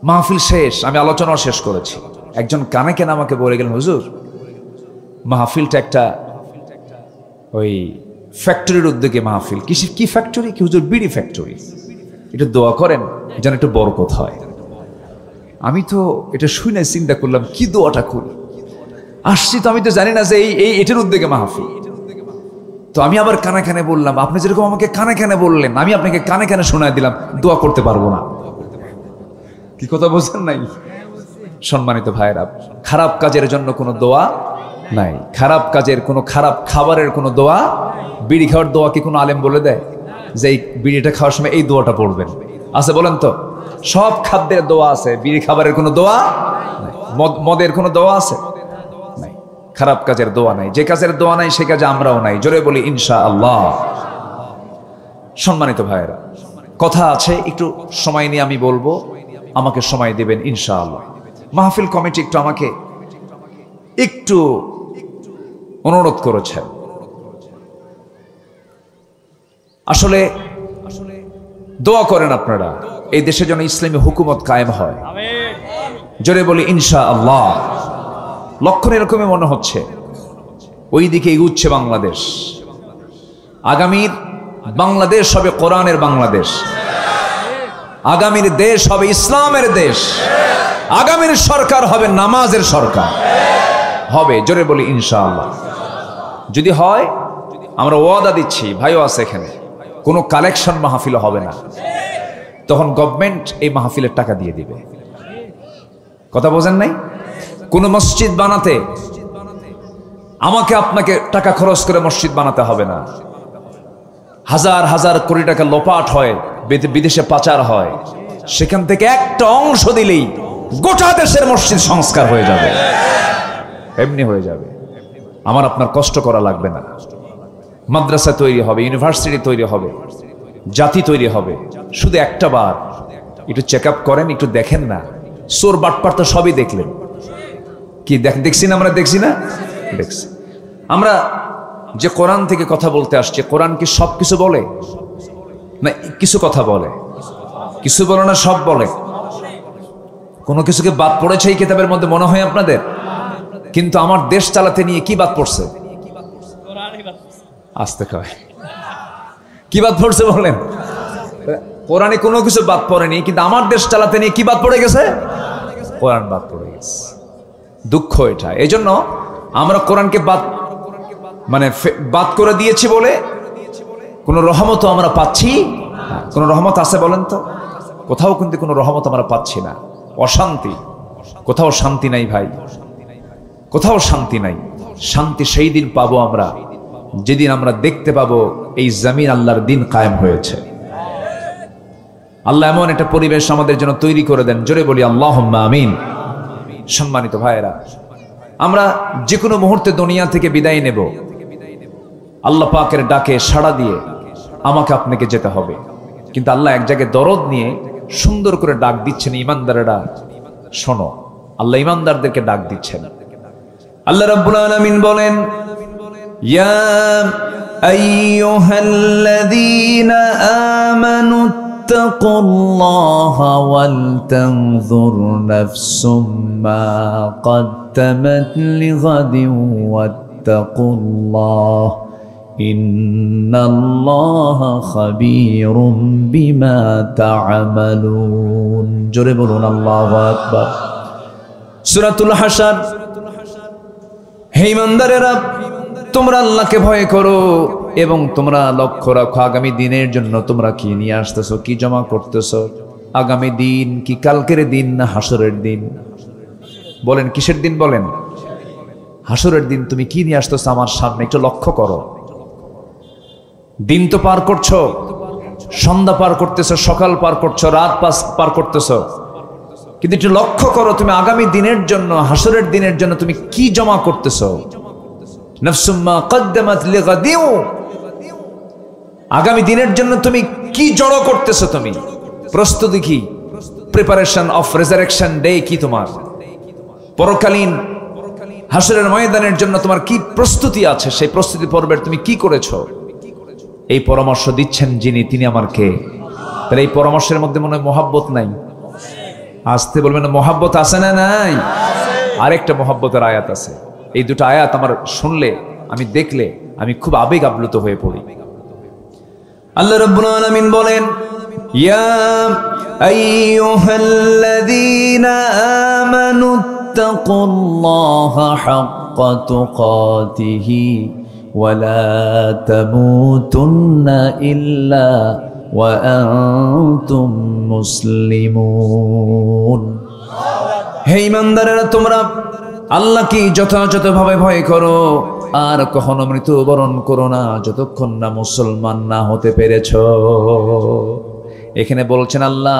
মাহফিল শেষ, আমি আলোচনাও শেষ করেছি। একজন কানে কেন আমাকে বলে গেলেন, হুজুর মাহফিলটা একটা ওই ফ্যাক্টরির উদ্যোগে মাহফিল। কি ফ্যাক্টরি? কি হুজুর? বিড়ি ফ্যাক্টরি। এটা দোয়া করেন যেন একটু বরকত হয়। আমি তো এটা শুনে চিন্তা করলাম কি দোয়াটা করি। আসছি তো, আমি তো জানি না যে এটার উদ্যোগে মাহফিল। তো আমি আবার কানে কানে বললাম, আপনি যেরকম আমাকে কানে কানে বললেন, আমি আপনাকে কানে কানে শোনায় দিলাম, দোয়া করতে পারবো না। কি কথা বলছেন নাই? সম্মানিত ভাইরা, খারাপ কাজের জন্য কোনো দোয়া নাই, খারাপ কাজের কোনো, খারাপ খাবারের কোনো দোয়া। বিড়ি খাওয়ার দোয়া কি কোনো আলেম বলে দেয় যে এই বিড়িটা খাওয়ার সময় এই দোয়াটা পড়বেন? আছে বলেন তো? সব খাদ্যের দোয়া আছে, বিড়ি খাবারের কোনো দোয়া নাই। মদের কোনো দোয়া আছে? নাই। খারাপ কাজের দোয়া নাই। যে কাজের দোয়া নাই সে কাজে আমরাও নাই। জোরে বলি ইনশাআল্লাহ। সম্মানিত ভাইরা, কথা আছে, একটু সময় নিয়ে আমি বলবো, আমাকে সময় দিবেন ইনশাআল্লাহ। মাহফিল কমিটি একটু আমাকে একটু অনুরোধ করেছেন। আসলে দোয়া করেন আপনারা এই দেশে যেন ইসলামী হুকুমত কায়েম হয়। জোরে বলি ইনশাআল্লাহ। লক্ষণ এরকমই মনে হচ্ছে, ওই দিকে এগুচ্ছে বাংলাদেশ। আগামীর বাংলাদেশ হবে কোরআনের বাংলাদেশ, আগামীর দেশ হবে ইসলামের দেশ, আগামীর সরকার হবে নামাজের সরকার হবে। জোরে বলি ইনশাআল্লাহ। যদি হয়, আমরা ওয়াদা দিচ্ছি, ভাইও আছে এখানে, কোনো কালেকশন মাহফিল হবে না। তখন গভর্নমেন্ট এই মাহফিলের টাকা দিয়ে দিবে। কথা বোঝেন নাই? কোন মসজিদ বানাতে আমাকে আপনাকে টাকা খরচ করে মসজিদ বানাতে হবে না। হাজার হাজার কোটি টাকা লোপাট হয়, বিদেশে পাচার হয়, সেখান থেকে একটা অংশ দিলেই গোটা দেশের মসজিদ সংস্কার হয়ে যাবে, এমনি হয়ে যাবে। আমার আপনার কষ্ট করা লাগবে না। মাদ্রাসা তৈরি হবে, ইউনিভার্সিটি তৈরি হবে, জাতি তৈরি হবে। শুধু একটা বার একটু চেক আপ করেন, একটু দেখেন না। চোর বাটপার তো সবই দেখলেন, কি দেখছি না? আমরা দেখছি না? দেখছি। আমরা যে কোরআন থেকে কথা বলতে আসছে, কোরআন কি সব কিছু বলে না? কিছু কথা বলে, কিছু বলে না, সব বলে। কোনো কিছুকে বাদ পড়েছে এই কিতাবের মধ্যে মনে হয় আপনাদের? কিন্তু আমার দেশ চালাতে নিয়ে কি বাদ পড়ছে? আসতে কয় কি বাদ পড়ছে বলেন? কোরআনে কোনো কিছু বাদ পড়েনি, কিন্তু আমার দেশ চালাতে নিয়ে কি বাদ পড়ে গেছে? কোরআন বাদ পড়ে গেছে। দুঃখ এটা। এই জন্য আমরা কোরআনকে বাদ করে দিয়েছি বলে কোন রহমতও আমরা পাচ্ছি। কোন রহমত আছে বলেন তো? কোথাও কিন্তু কোনো রহমত আমরা পাচ্ছি না। অশান্তি, কোথাও শান্তি নাই ভাই, কোথাও শান্তি নাই। শান্তি সেই দিন পাবো আমরা যেদিন আমরা দেখতে পাবো এই জমিন আল্লাহর দিন কায়েম হয়েছে। আল্লাহ এমন একটা পরিবেশ আমাদের জন্য তৈরি করে দেন। জোরে বলি আল্লাহুম্মা আমিন। সম্মানিত ভাইয়েরা, আমরা যে কোনো মুহূর্তে দুনিয়া থেকে বিদায় নেব। আল্লাহ পাকের ডাকে সাড়া দিয়ে আমাকে আপনাকে যেতে হবে। কিন্তু আল্লাহ এক জায়গায় দরদ নিয়ে সুন্দর করে ডাক দিচ্ছেন, ইমানদারেরা শোনো, আল্লাহ ইমানদারদেরকে ডাক দিচ্ছেন। আল্লাহ রাব্বুল আলামিন বলেন, ইয়া আইয়ুহাল্লাযীনা আমানু ইত্তাকুল্লাহা ওয়াল তানজুর নাফসুম মা কদ্দামাত লিগাদিন ওয়াত্তাকুল্লাহ ইন্নাল্লাহা খাবীরুম বিমা তা'মালুন। জোরে বলুন আল্লাহু আকবার। সূরাতুল হাশর। হে ঈমানদারেরা, তোমরা আল্লাহকে ভয় করো এবং তোমরা লক্ষ্য রাখো আগামী দিনের জন্য তোমরা কি নিয়ে আসতেছো, কি জমা করতেছো। আগামী দিন কি কালকের দিন না হাসরের দিন? বলেন কিসের দিন? বলেন হাসরের দিন। তুমি কি নিয়ে আসতেছো আমার সামনে, একটু লক্ষ্য করো। দিন তো পার করছো, সন্ধ্যা পার করতেছো, সকাল পার করছো, রাত পার করতেছো, কিন্তু একটু লক্ষ্য করো তুমি আগামী দিনের জন্য, হাসরের দিনের জন্য তুমি কি জমা করতেছো। নাফসুম মা কদ্দামাত লিগাদিন, আগামী দিনের জন্য তুমি কি জড়ো করতেছো, তুমি প্রস্তুতি কি, প্রিপারেশন অফ রেজারেকশন ডে কি, তোমার পরকালীন হাসরের ময়দানের জন্য তোমার কি প্রস্তুতি আছে, সেই প্রস্তুতি পর্বের তুমি কি করেছো। এই পরামর্শ দিচ্ছেন যিনি, তিনি আমার কে? তাহলে এই পরামর্শের মধ্যে মনে হয় মহাব্বত নাই। আসতে বলবেন, মহাব্বত আছে না নাই? আরেকটা মহাব্বতের আয়াত আছে। এই দুটো আয়াত আমার শুনলে, আমি দেখলে আমি খুব আবেগ আপ্লুত হয়ে পড়ি। আল্লাহ রাব্বুল আলামিন বলেন, ইয়া আইয়ুহাল্লাযীনা আমানু ইত্তাকুল্লাহা হাক্কা তুকাতিহি ওয়া লা তামুতুন্না ইল্লা ওয়া আনতুম মুসলিমুন। হে ঈমানদারেরা, তোমরা আল্লাহকে যথাযথভাবে ভয় করো আর কখনো মৃত্যুবরণ করো না যতক্ষণ না মুসলমান না হতে পেরেছ। এখানে বলছেন আল্লাহ,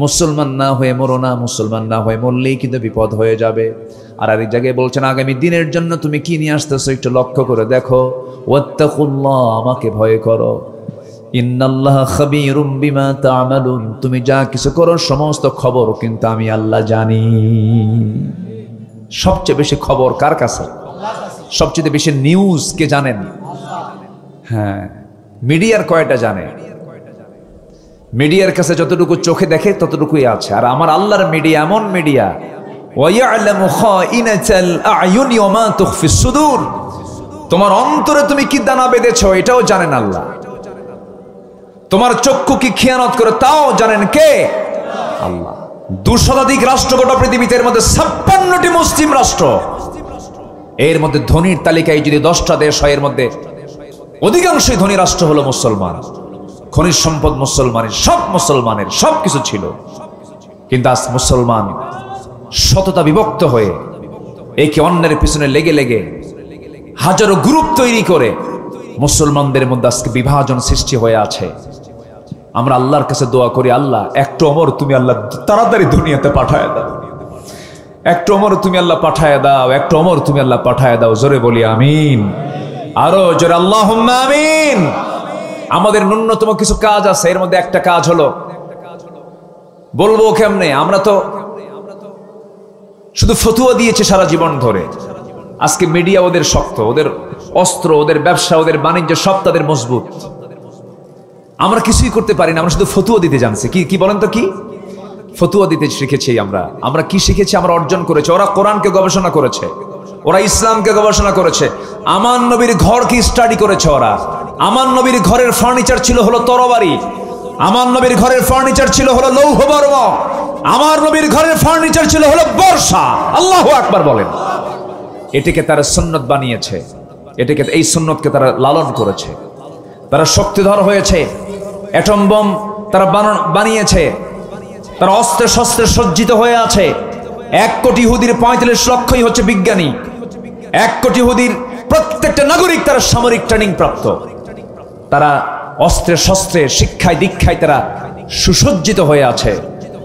মুসলমান না হয়ে মরো না, মুসলমান না হয়ে মরলেই কিন্তু বিপদ হয়ে যাবে। আর আরেক জায়গায় বলছেন আগামী দিনের জন্য তুমি কি নিয়ে আসতেছো একটু লক্ষ্য করে দেখো। ওয়াত্তাকুল্লাহ, আমাকে ভয় করো। ইন্নাল্লাহা খাবীরুম বিমা তা'মালুন, তুমি যা কিছু করো সমস্ত খবর কিন্তু আমি আল্লাহ জানি। সবচেয়ে বেশি খবর কার কাছে? সবচেয়ে বেশি নিউজ কে জানেন? হ্যাঁ, মিডিয়ার কয়টা জানে? মিডিয়ার কাছে যতটুকু চোখে দেখে ততটুকুই আছে। আর আমার আল্লাহর মিডিয়া এমন মিডিয়া, ওয়ায়ালামু খাইনাতাল আ'য়ুনি ওয়া মা তুখফিস সুদূর, তোমার অন্তরে তুমি কি দানা বেঁধেছো এটাও জানেন আল্লাহ। তোমার চক্ষু কি খিয়ানত করে তাও জানেন কে? আল্লাহ। 200 শতাধিক রাষ্ট্র গোটা পৃথিবীতে, এর মধ্যে 56টি মুসলিম রাষ্ট্র। এর মধ্যে ধনীর তালিকায় যদি 10টা দেশ হয়, এর মধ্যে অধিকাংশই ধনী রাষ্ট্র হলো মুসলমান। খনিজ সম্পদ মুসলমানের, সব মুসলমানের, সব কিছু ছিল। কিন্তু আজ মুসলমান শততা বিভক্ত হয়ে একে অন্যের পিছনে লেগে লেগে হাজারো গ্রুপ তৈরি করে মুসলমানদের মধ্যে আজকে বিভাজন সৃষ্টি হয়ে আছে। আমরা আল্লাহর কাছে দোয়া করি, আল্লাহ একটু ওমর তুমি আল্লাহ তাড়াতাড়ি দুনিয়াতে পাঠায় দাও, একটু ওমর তুমি আল্লাহ পাঠায় দাও, একটু ওমর তুমি আল্লাহ পাঠায় দাও। জোরে বলি আমিন, আরো জোরে আল্লাহুম্মা আমিন। আমাদের ন্যূনতম কিছু কাজ আছে, এর মধ্যে একটা কাজ হলো, বলবো কেমনে, আমরা তো শুধু ফতুয়া দিয়েছি সারা জীবন ধরে। আজকে মিডিয়া ওদের শক্ত, ওদের অস্ত্র, ওদের ব্যবসা, ওদের বাণিজ্য সব তাদের মজবুত। আমরা কিছুই করতে পারি না, আমরা শুধু ফতুয়া দিতে জানছি। কি বলেন তো, কি ফতুয়া দিতে শিখেছি আমরা কি শিখেছি? আমরা অর্জন করেছি। ওরা কোরআনকে গবেষণা করেছে, ওরা ইসলামকে গবেষণা করেছে। আমার নবীর ঘর কি স্টাডি করেছে ওরা। আমার নবীর ঘরের ফার্নিচার ছিল হলো তরবারি, আমার নবীর ঘরের ফার্নিচার ছিল হলো লৌহ বর্ম, আমার নবীর ঘরের ফার্নিচার ছিল হলো বর্ষা। আল্লাহু আকবার বলেন। এটাকে তারা সুন্নত বানিয়েছে, এটাকে, এই সুন্নতকে তারা লালন করেছে। তারা শক্তিধর হয়েছে, অ্যাটম বম তারা বানিয়েছে, তারা অস্ত্রে শস্ত্রে সজ্জিত হয়ে আছে। 1 কোটি ইহুদির 45 লক্ষই হচ্ছে বিজ্ঞানী। 1 কোটি ইহুদির প্রত্যেকটা নাগরিক তারা সামরিক ট্রেনিং প্রাপ্ত। তারা অস্ত্রে শস্ত্রে শিক্ষায় দীক্ষায় তারা সুসজ্জিত হয়ে আছে।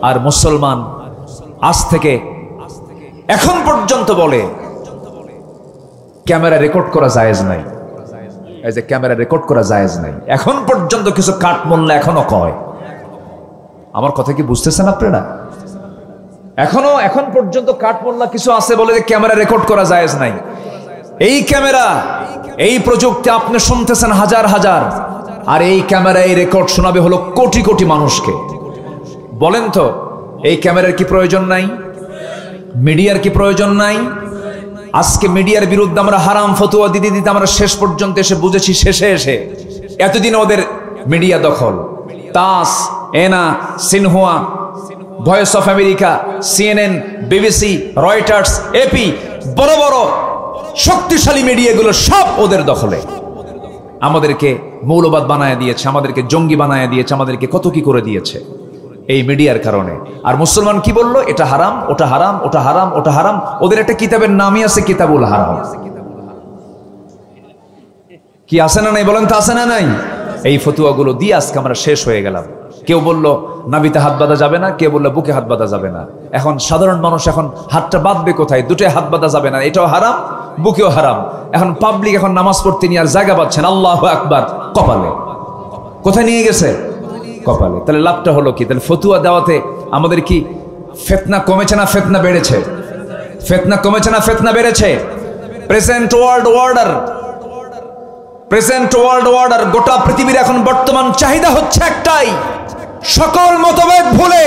আর মুসলমান আজ থেকে এখন পর্যন্ত বলে ক্যামেরা রেকর্ড করা জায়েজ নাই, এই যে ক্যামেরা রেকর্ড করা জায়েজ নাই, এখন পর্যন্ত কিছু কাট মোল্লা এখনো কয়। আমার কথা কি বুঝতেছেন আপনারা? এখন পর্যন্ত কাঠমোল্লা কিছু আছে বলে যে ক্যামেরা রেকর্ড করা জায়েজ নাই। এই ক্যামেরা, এই প্রযুক্তি আপনি শুনতেছেন হাজার হাজার, আর এই ক্যামেরা এই রেকর্ড শোনাবে হলো কোটি কোটি মানুষকে। বলেন তো এই ক্যামেরার কি প্রয়োজন নাই? মিডিয়ার কি প্রয়োজন নাই? আজকে মিডিয়ার বিরুদ্ধে আমরা হারাম ফতোয়া দিতে দিতে আমরা শেষ পর্যন্ত এসে বুঝেছি, শেষে এসে এতদিন ওদের মিডিয়া দখল, TASS, ENA, Xinhua, voice of America, CNN, BBC, Reuters, AP, বড় বড় শক্তিশালী মিডিয়াগুলো সব ওদের দখলে। আমাদেরকে মৌলবাদ বানায় দিয়েছে, আমাদেরকে জঙ্গি বানায় দিয়েছে, আমাদেরকে কত কি করে দিয়েছে এই মিডিয়ার কারণে। আর মুসলমান কি বললো? এটা হারাম, ওটা হারাম, ওটা হারাম, ওটা হারাম। ওদের একটা কিতাবের নামই আছে কিতাবুল হারাম। কি আছে না নাই বলেন তো? আছে না নাই? এই ফতুয়াগুলো দিয়ে আজকে আমরা শেষ হয়ে গেলাম। কেউ বললো নাভিতে হাত বাঁধা যাবে না, কেউ বললো বুকে হাত বাঁধা যাবে না। এখন সাধারণ মানুষ এখন হাতটা বাঁধবে কোথায়? দুটোই হাত বাঁধা যাবে না, এটাও হারাম, বুকেও হারাম। এখন পাবলিক এখন নামাজ পড়তে নিয়ে আর জায়গা পাচ্ছেন, আল্লাহু আকবার কপালে। কোথায় নিয়ে গেছে? কপালে। তাহলে লাভটা হলো কি? তাহলে ফতুয়া দেওয়াতে আমাদের কি ফিতনা কমেছে না ফিতনা বেড়েছে? ফিতনা কমেছে না ফিতনা বেড়েছে? Present world order, present world order, গোটা পৃথিবীর এখন বর্তমান চাহিদা হচ্ছে একটাই, সকল মতভেদ ভুলে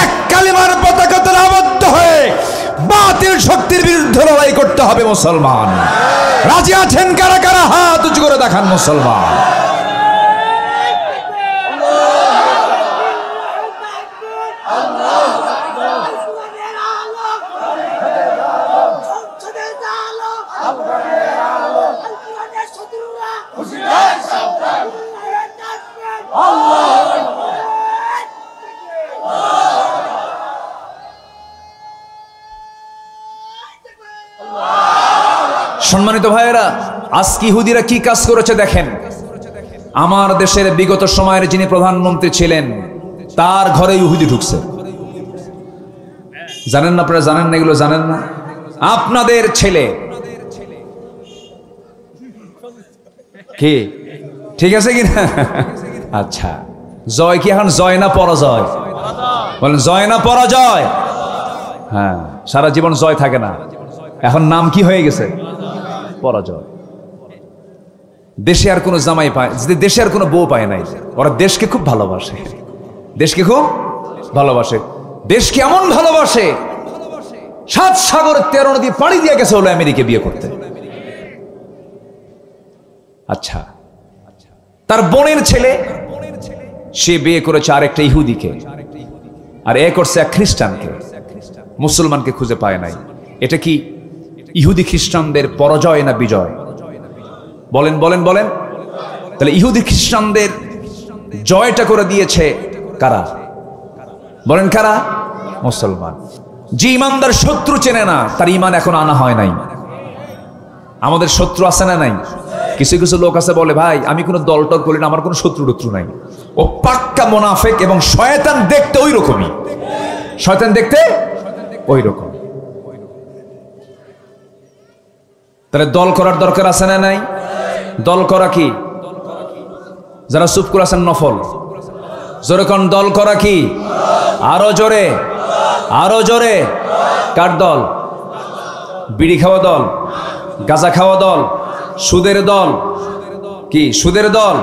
এক কালিমার পতাকাতে আবদ্ধ হয়ে বাতিল শক্তির বিরুদ্ধে লড়াই করতে হবে মুসলমান। রাজি আছেন কারা কারা? হাত উঁচু করে দেখান মুসলমান। সম্মানিত ভাইয়েরা, আজকে ইহুদিরা কি কাজ করেছে দেখেন। আমার দেশের বিগত সময়ের যিনি প্রধানমন্ত্রী ছিলেন তার ঘরে ইহুদি ঢুকছে। জানেন না? আপনারা জানেন না? এগুলো জানেন না? আপনাদের ছেলে কি ঠিক আছে কি না? আচ্ছা, জয় কি এখন জয় না পরাজয়? বলেন জয় না পরাজয়? হ্যাঁ, সারা জীবন জয় থাকে না, এখন নাম কি হয়ে গেছে? পরাজয়। দেশে আর কোনো জামাই পায়, দেশে আর কোনো বউ পায় নাই। ওরা দেশকে খুব ভালোবাসে, দেশকে খুব ভালোবাসে। দেশকে এমন ভালোবাসে 7 সাগর 13 নদী পাড়ি দিয়ে গেছে হলো আমেরিকা বিয়ে করতে। আচ্ছা, তার বোনের ছেলে সে বিয়ে করেছে আরেকটা ইহুদিকে, আর এ করছে এক খ্রিস্টানকে। মুসলমানকে খুঁজে পায় নাই। এটা কি ইহুদি খ্রিস্টানদের পরাজয় না বিজয়? বলেন বলেন বলেন। তাহলে ইহুদি খ্রিস্টানদের জয়টা করে দিয়েছে কারা? বলেন কারা? মুসলমান। যে ইমানদার শত্রু চেনে না তার ইমান এখন আনা হয় নাই। আমাদের শত্রু আছে না নাই? কিছু কিছু লোক আছে বলে ভাই আমি কোনো দল টল করি না, আমার কোনো শত্রু টত্রু নাই। ও পাক্কা মুনাফিক এবং শয়তান দেখতে ওই রকমই, শয়তান দেখতে ওই রকম। তাহলে দল করার দরকার আছে না নাই? দল করা কি? যারা চুপ করে আছেন নফল, জোরে কোন দল করা কি? আরো জোরে, আরো জোরে। কার দল? বিড়ি খাওয়া দল, গাঁজা খাওয়া দল, সুদের দল, কি সুদের দল,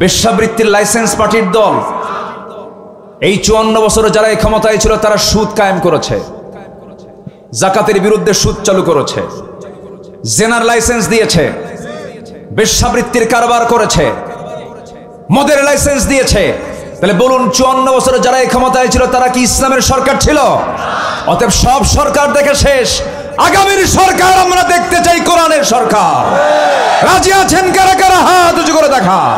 বেশ্যাবৃত্তির লাইসেন্স পার্টির দল। এই 54 বছরে যারা এই ক্ষমতায় ছিল তারা সুদ কায়েম করেছে, জাকাতের বিরুদ্ধে সুদ চালু করেছে, জেনার লাইসেন্স দিয়েছে, বেশ্যাবৃত্তির কারবার করেছে, মদের লাইসেন্স দিয়েছে। তাহলে বলুন 54 বছরে যারা এই ক্ষমতায় ছিল তারা কি ইসলামের সরকার ছিল? অতএব সব সরকার দেখে শেষ, আগামীর সরকার আমরা দেখতে চাই কোরআনের সরকার। রাজি আছেন কারা কারা? হাত উঁচু করে দেখান।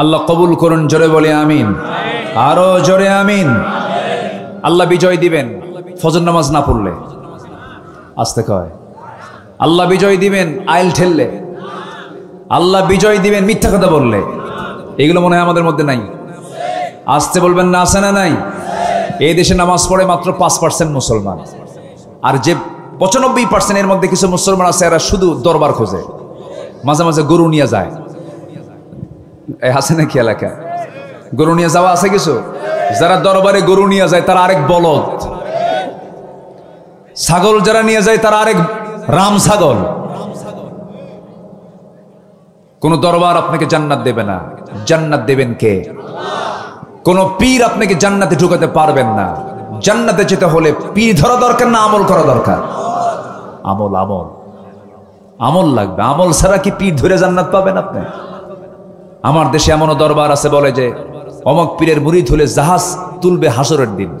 আল্লাহ কবুল করুন, জোরে বলে আমিন, আরো জোরে আমিন। আল্লাহ বিজয় দিবেন ফজর নামাজ না পড়লে। আসতে কয় আল্লাহ বিজয় দিবেন আইল ঠেললে, আল্লাহ বিজয় দিবেন মিথ্যা কথা বললে। এগুলো মনে হয় আমাদের মধ্যে নাই। আসতে বলবেন না, আছে না নাই? এই দেশে নামাজ পড়ে মাত্র 5% মুসলমান, আর যে 95% এর মধ্যে কিছু মুসলমান আছে এরা শুধু দরবার খোঁজে, মাঝে মাঝে গরু নিয়ে যায়। আছে নাকি এলাকা গরু নিয়ে যাওয়া আছে কিছু? যারা দরবারে গরু নিয়ে যায় তারা আরেক বলদ, ছাগল যারা নিয়ে যায় তারা আরেক রাম ছাগল। কোন দরবার আপনাকে জান্নাত দেবে না, জান্নাত দেবেন কে? কোন পীর আপনাকে জান্নাতে ঢুকাতে পারবেন না। জান্নাতে যেতে হলে পীর ধরা দরকার না আমল করা দরকার? আমল, আমল, আমল লাগবে। আমল ছাড়া কি পীর ধরে জান্নাত পাবেন আপনি? আমার দেশে এমনও দরবার আছে বলে যে অমক পীরের মুরিদ হলে জাহাজ তুলবে হাসরের দিন,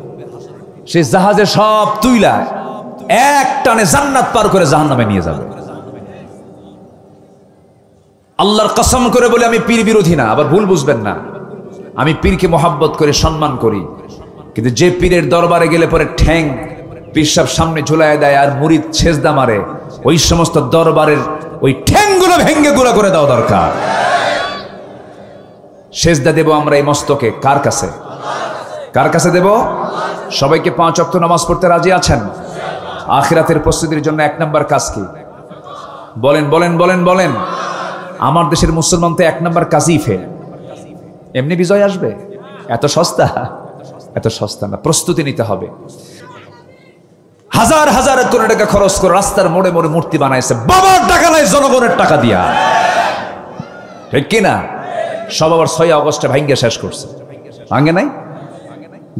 সেই জাহাজে সব তুইলা এক টানে জান্নাত পার করে জাহান্নামে নিয়ে যাবে। আল্লাহর কসম করে বলে আমি পীর বিরোধী না, আবার ভুল বুঝবেন না। আমি পীরকে মহাব্বত করে সম্মান করি, কিন্তু যে পীরের দরবারে গেলে পরে ঠ্যাং পীর সাহেব সামনে ঝুলায় দেয় আর মুরিদ সেজদা মারে, ওই সমস্ত দরবারের ওই ঠ্যাংগুলো ভেঙ্গে গুঁড়া করে দেওয়া দরকার। সেজদা দেব আমরা এই মস্তকে কার কাছে? কার কাছে দেব? সবাইকে 5 ওয়াক্ত নামাজ পড়তে রাজি আছেন? আখিরাতের প্রস্তুতির জন্য 1 নম্বর কাজ কি? বলেন বলেন বলেন বলেন। আমার দেশের মুসলমান তো 1 নম্বর কাজই ফেল। এমনি বিজয় আসবে? এত সস্তা? এত সস্তা না, প্রস্তুতি নিতে হবে। হাজার হাজার কোটি টাকা খরচ করে রাস্তার মোড়ে মোড়ে মূর্তি বানাইছে, বাবার টাকা নাই, জনগণের টাকা দিয়া, ঠিক কিনা? সব আবার 6 আগস্টে ভাঙ্গে শেষ করছে, ভাঙ্গে নাই?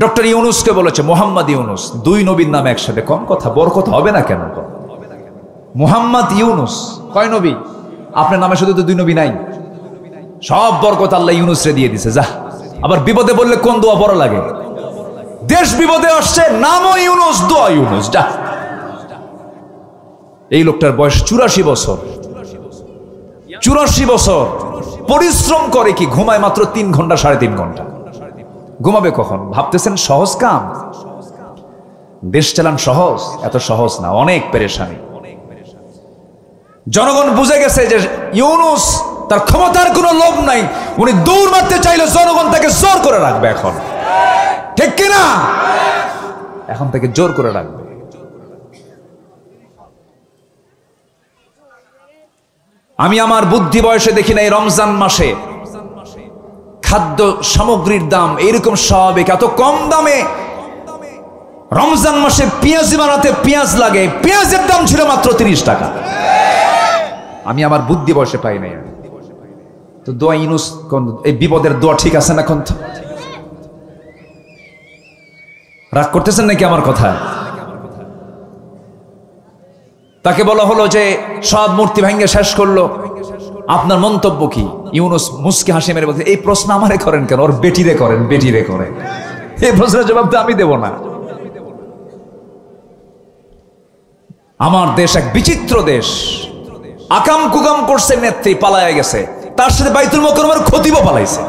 ডক্টর ইউনুসকে বলেছে মোহাম্মদ ইউনুস, 2 নবীর নাম একসাথে, কম কথা, বড় কথা হবে না কেন? মোহাম্মদ ইউনুস, কয় নবী? আপনার নামে শুধু তো 2 নবী নাই, সব বরকত আল্লাহ ইউনুস রে দিয়ে দিছে। যা, আবার বিপদে বললে কোন দোয়া পড়া লাগে? দেশ বিপদে আসছে, নামও ইউনুস, দোয়া ইউনুস। যা, এই লোকটার বয়স 84 বছর। 84 বছর পরিশ্রম করে কি? ঘুমায় মাত্র 3 ঘন্টা, 3.5 ঘন্টা। ঘুমাবে কখন? ভাবতেছেন সহজ কাম? দেশ চালান সহজ? এত সহজ না, অনেক পেরেশানি। জনগণ বুঝে গেছে যে ইউনুস তার ক্ষমতার কোনো লোভ নাই, উনি দৌড় মারতে চাইলে জনগণ তাকে জোর করে রাখবে। এখন ঠিক কিনা? এখন তাকে জোর করে রাখবে। আমি আমার বুদ্ধি বয়সে দেখি না এই রমজান মাসে খাদ্য সামগ্রীর দাম এরকম স্বাভাবিক, এত কম দামে। রমজান মাসে পেঁয়াজি বানাতে পেঁয়াজ লাগে, পেঁয়াজের দাম ছিল মাত্র 30 টাকা। আমি আমার বুদ্ধি বয়সে পাই নাই। তো দোয়া ইউনুস, এই বিপদের দোয়া ঠিক আছে না? কোন রাগ করতেছেন নাকি আমার কথা? তাকে বলা হলো যে সব মূর্তি ভেঙে শেষ করলো, আপনার মন্তব্য কি? ইউনুস মুস্কি হাসি মেরে বলছে, এই প্রশ্ন আমারে করেন কেন? ওর বেটিরে করেন, বেটিরে করেন। এই প্রশ্নের জবাব তো আমি দেব না। আমার দেশ এক বিচিত্র দেশ। আকাম কুকাম করছে নেত্রী, পালায় গেছে, তার সাথে বাইতুল মুকাররমের খতিবও পালাইছে।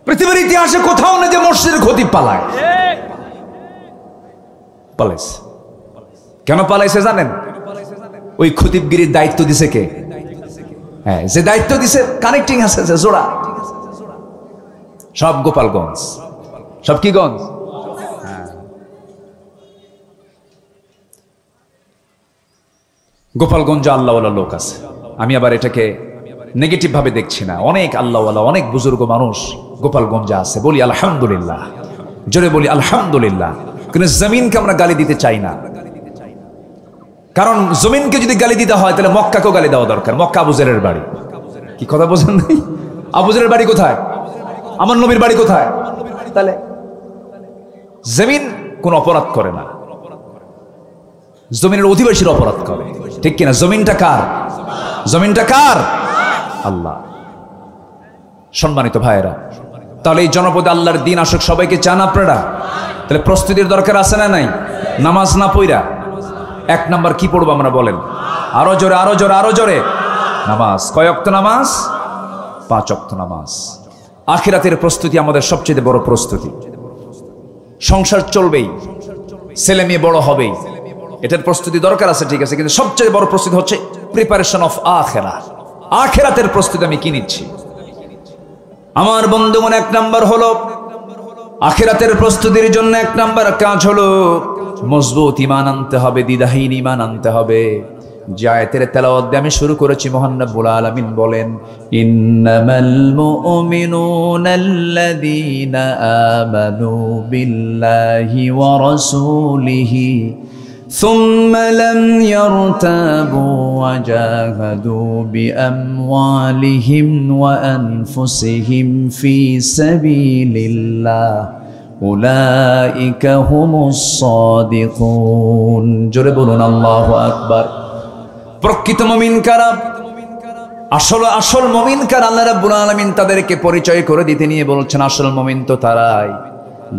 পৃথিবীর ইতিহাসে কোথাও না যে মসজিদের খতিব পালায়। পালাইছে কেন? পালাইছে জানেন? ওই খতিবগিরির দায়িত্ব দিছে কে? হ্যাঁ, যে দায়িত্ব দিছে, কানেক্টিং আছে যে জোড়া, সব গোপালগঞ্জ। সব কি গঞ্জ? গোপালগঞ্জে আল্লাহওয়ালা লোক আছে। আমি আবার এটাকে নেগেটিভ ভাবে দেখছি না। অনেক আল্লাহওয়ালা, অনেক বুজুর্গ মানুষ গোপালগঞ্জে আছে। বলি আলহামদুলিল্লাহ, জোরে বলি আলহামদুলিল্লাহ। কিন্তু জমিনকে আমরা গালি দিতে চাই না, কারণ জমিনকে যদি গালি দিতে হয় তাহলে মক্কাকেও গালি দেওয়া দরকার। মক্কা আবু জেরের বাড়ি। কি কথা বোঝেন নাই? আবু জেরের বাড়ি কোথায়? আমার নবীর বাড়ি কোথায়? তাহলে জমিন কোন অপরাধ করে না, জমিনের অধিবাসীর অপরাধ করে, ঠিক কিনা? জমিনটা কার? জমিনটা কার? আল্লাহ। সম্মানিত ভাইয়েরা, তাহলে এই জনপদে আল্লাহর দিন আসুক, সবাইকে চান আপনারা? তাহলে প্রস্তুতির দরকার আছে না নাই? নামাজ না পইরা 1 নাম্বার কি পড়বো আমরা বলেন? আরো জোরে, আরো জোরে, আরো জোরে। নামাজ। কয় ওয়াক্ত নামাজ? 5 ওয়াক্ত নামাজ। আখিরাতের প্রস্তুতি আমাদের সবচেয়ে বড় প্রস্তুতি। সংসার চলবেই, ছেলে মেয়ে বড় হবেই, এটার প্রস্তুতি দরকার আছে, ঠিক আছে, কিন্তু সবচেয়ে বড় প্রস্তুতি হচ্ছে প্রিপারেশন অফ আখিরাত। আখিরাতের প্রস্তুতি আমি কি নিচ্ছি? আমার বন্ধুগণ, 1 নাম্বার হলো আখিরাতের প্রস্তুতির জন্য 1 নাম্বার কাজ হলো মজবুত ঈমান আনতে হবে, দ্বিধাহীন ঈমান আনতে হবে। যে আয়াতের তেলাওয়াত দিয়ে আমি শুরু করেছি, মহান রব্বুল আলামিন বলেন, ইন্নামাল মুমিনুনাল্লাযীনা আমানু বিল্লাহি ওয়া রাসূলিহি সুম্মা লাম ইয়ারতাবু ওয়া জাহাদু বিআমওয়ালিহিম ওয়া আনফুসিহিম ফি সাবিলিল্লাহ উলাইকা হুমুস সাদিকুন। জোরে বলুন আল্লাহু আকবার। প্রকৃত মুমিন কারা? আসল মুমিন কারা? আল্লাহ রাব্বুল আলামিন তাদেরকে পরিচয় করে দিতে নিয়ে বলছেন, আসল মুমিন তো তারাই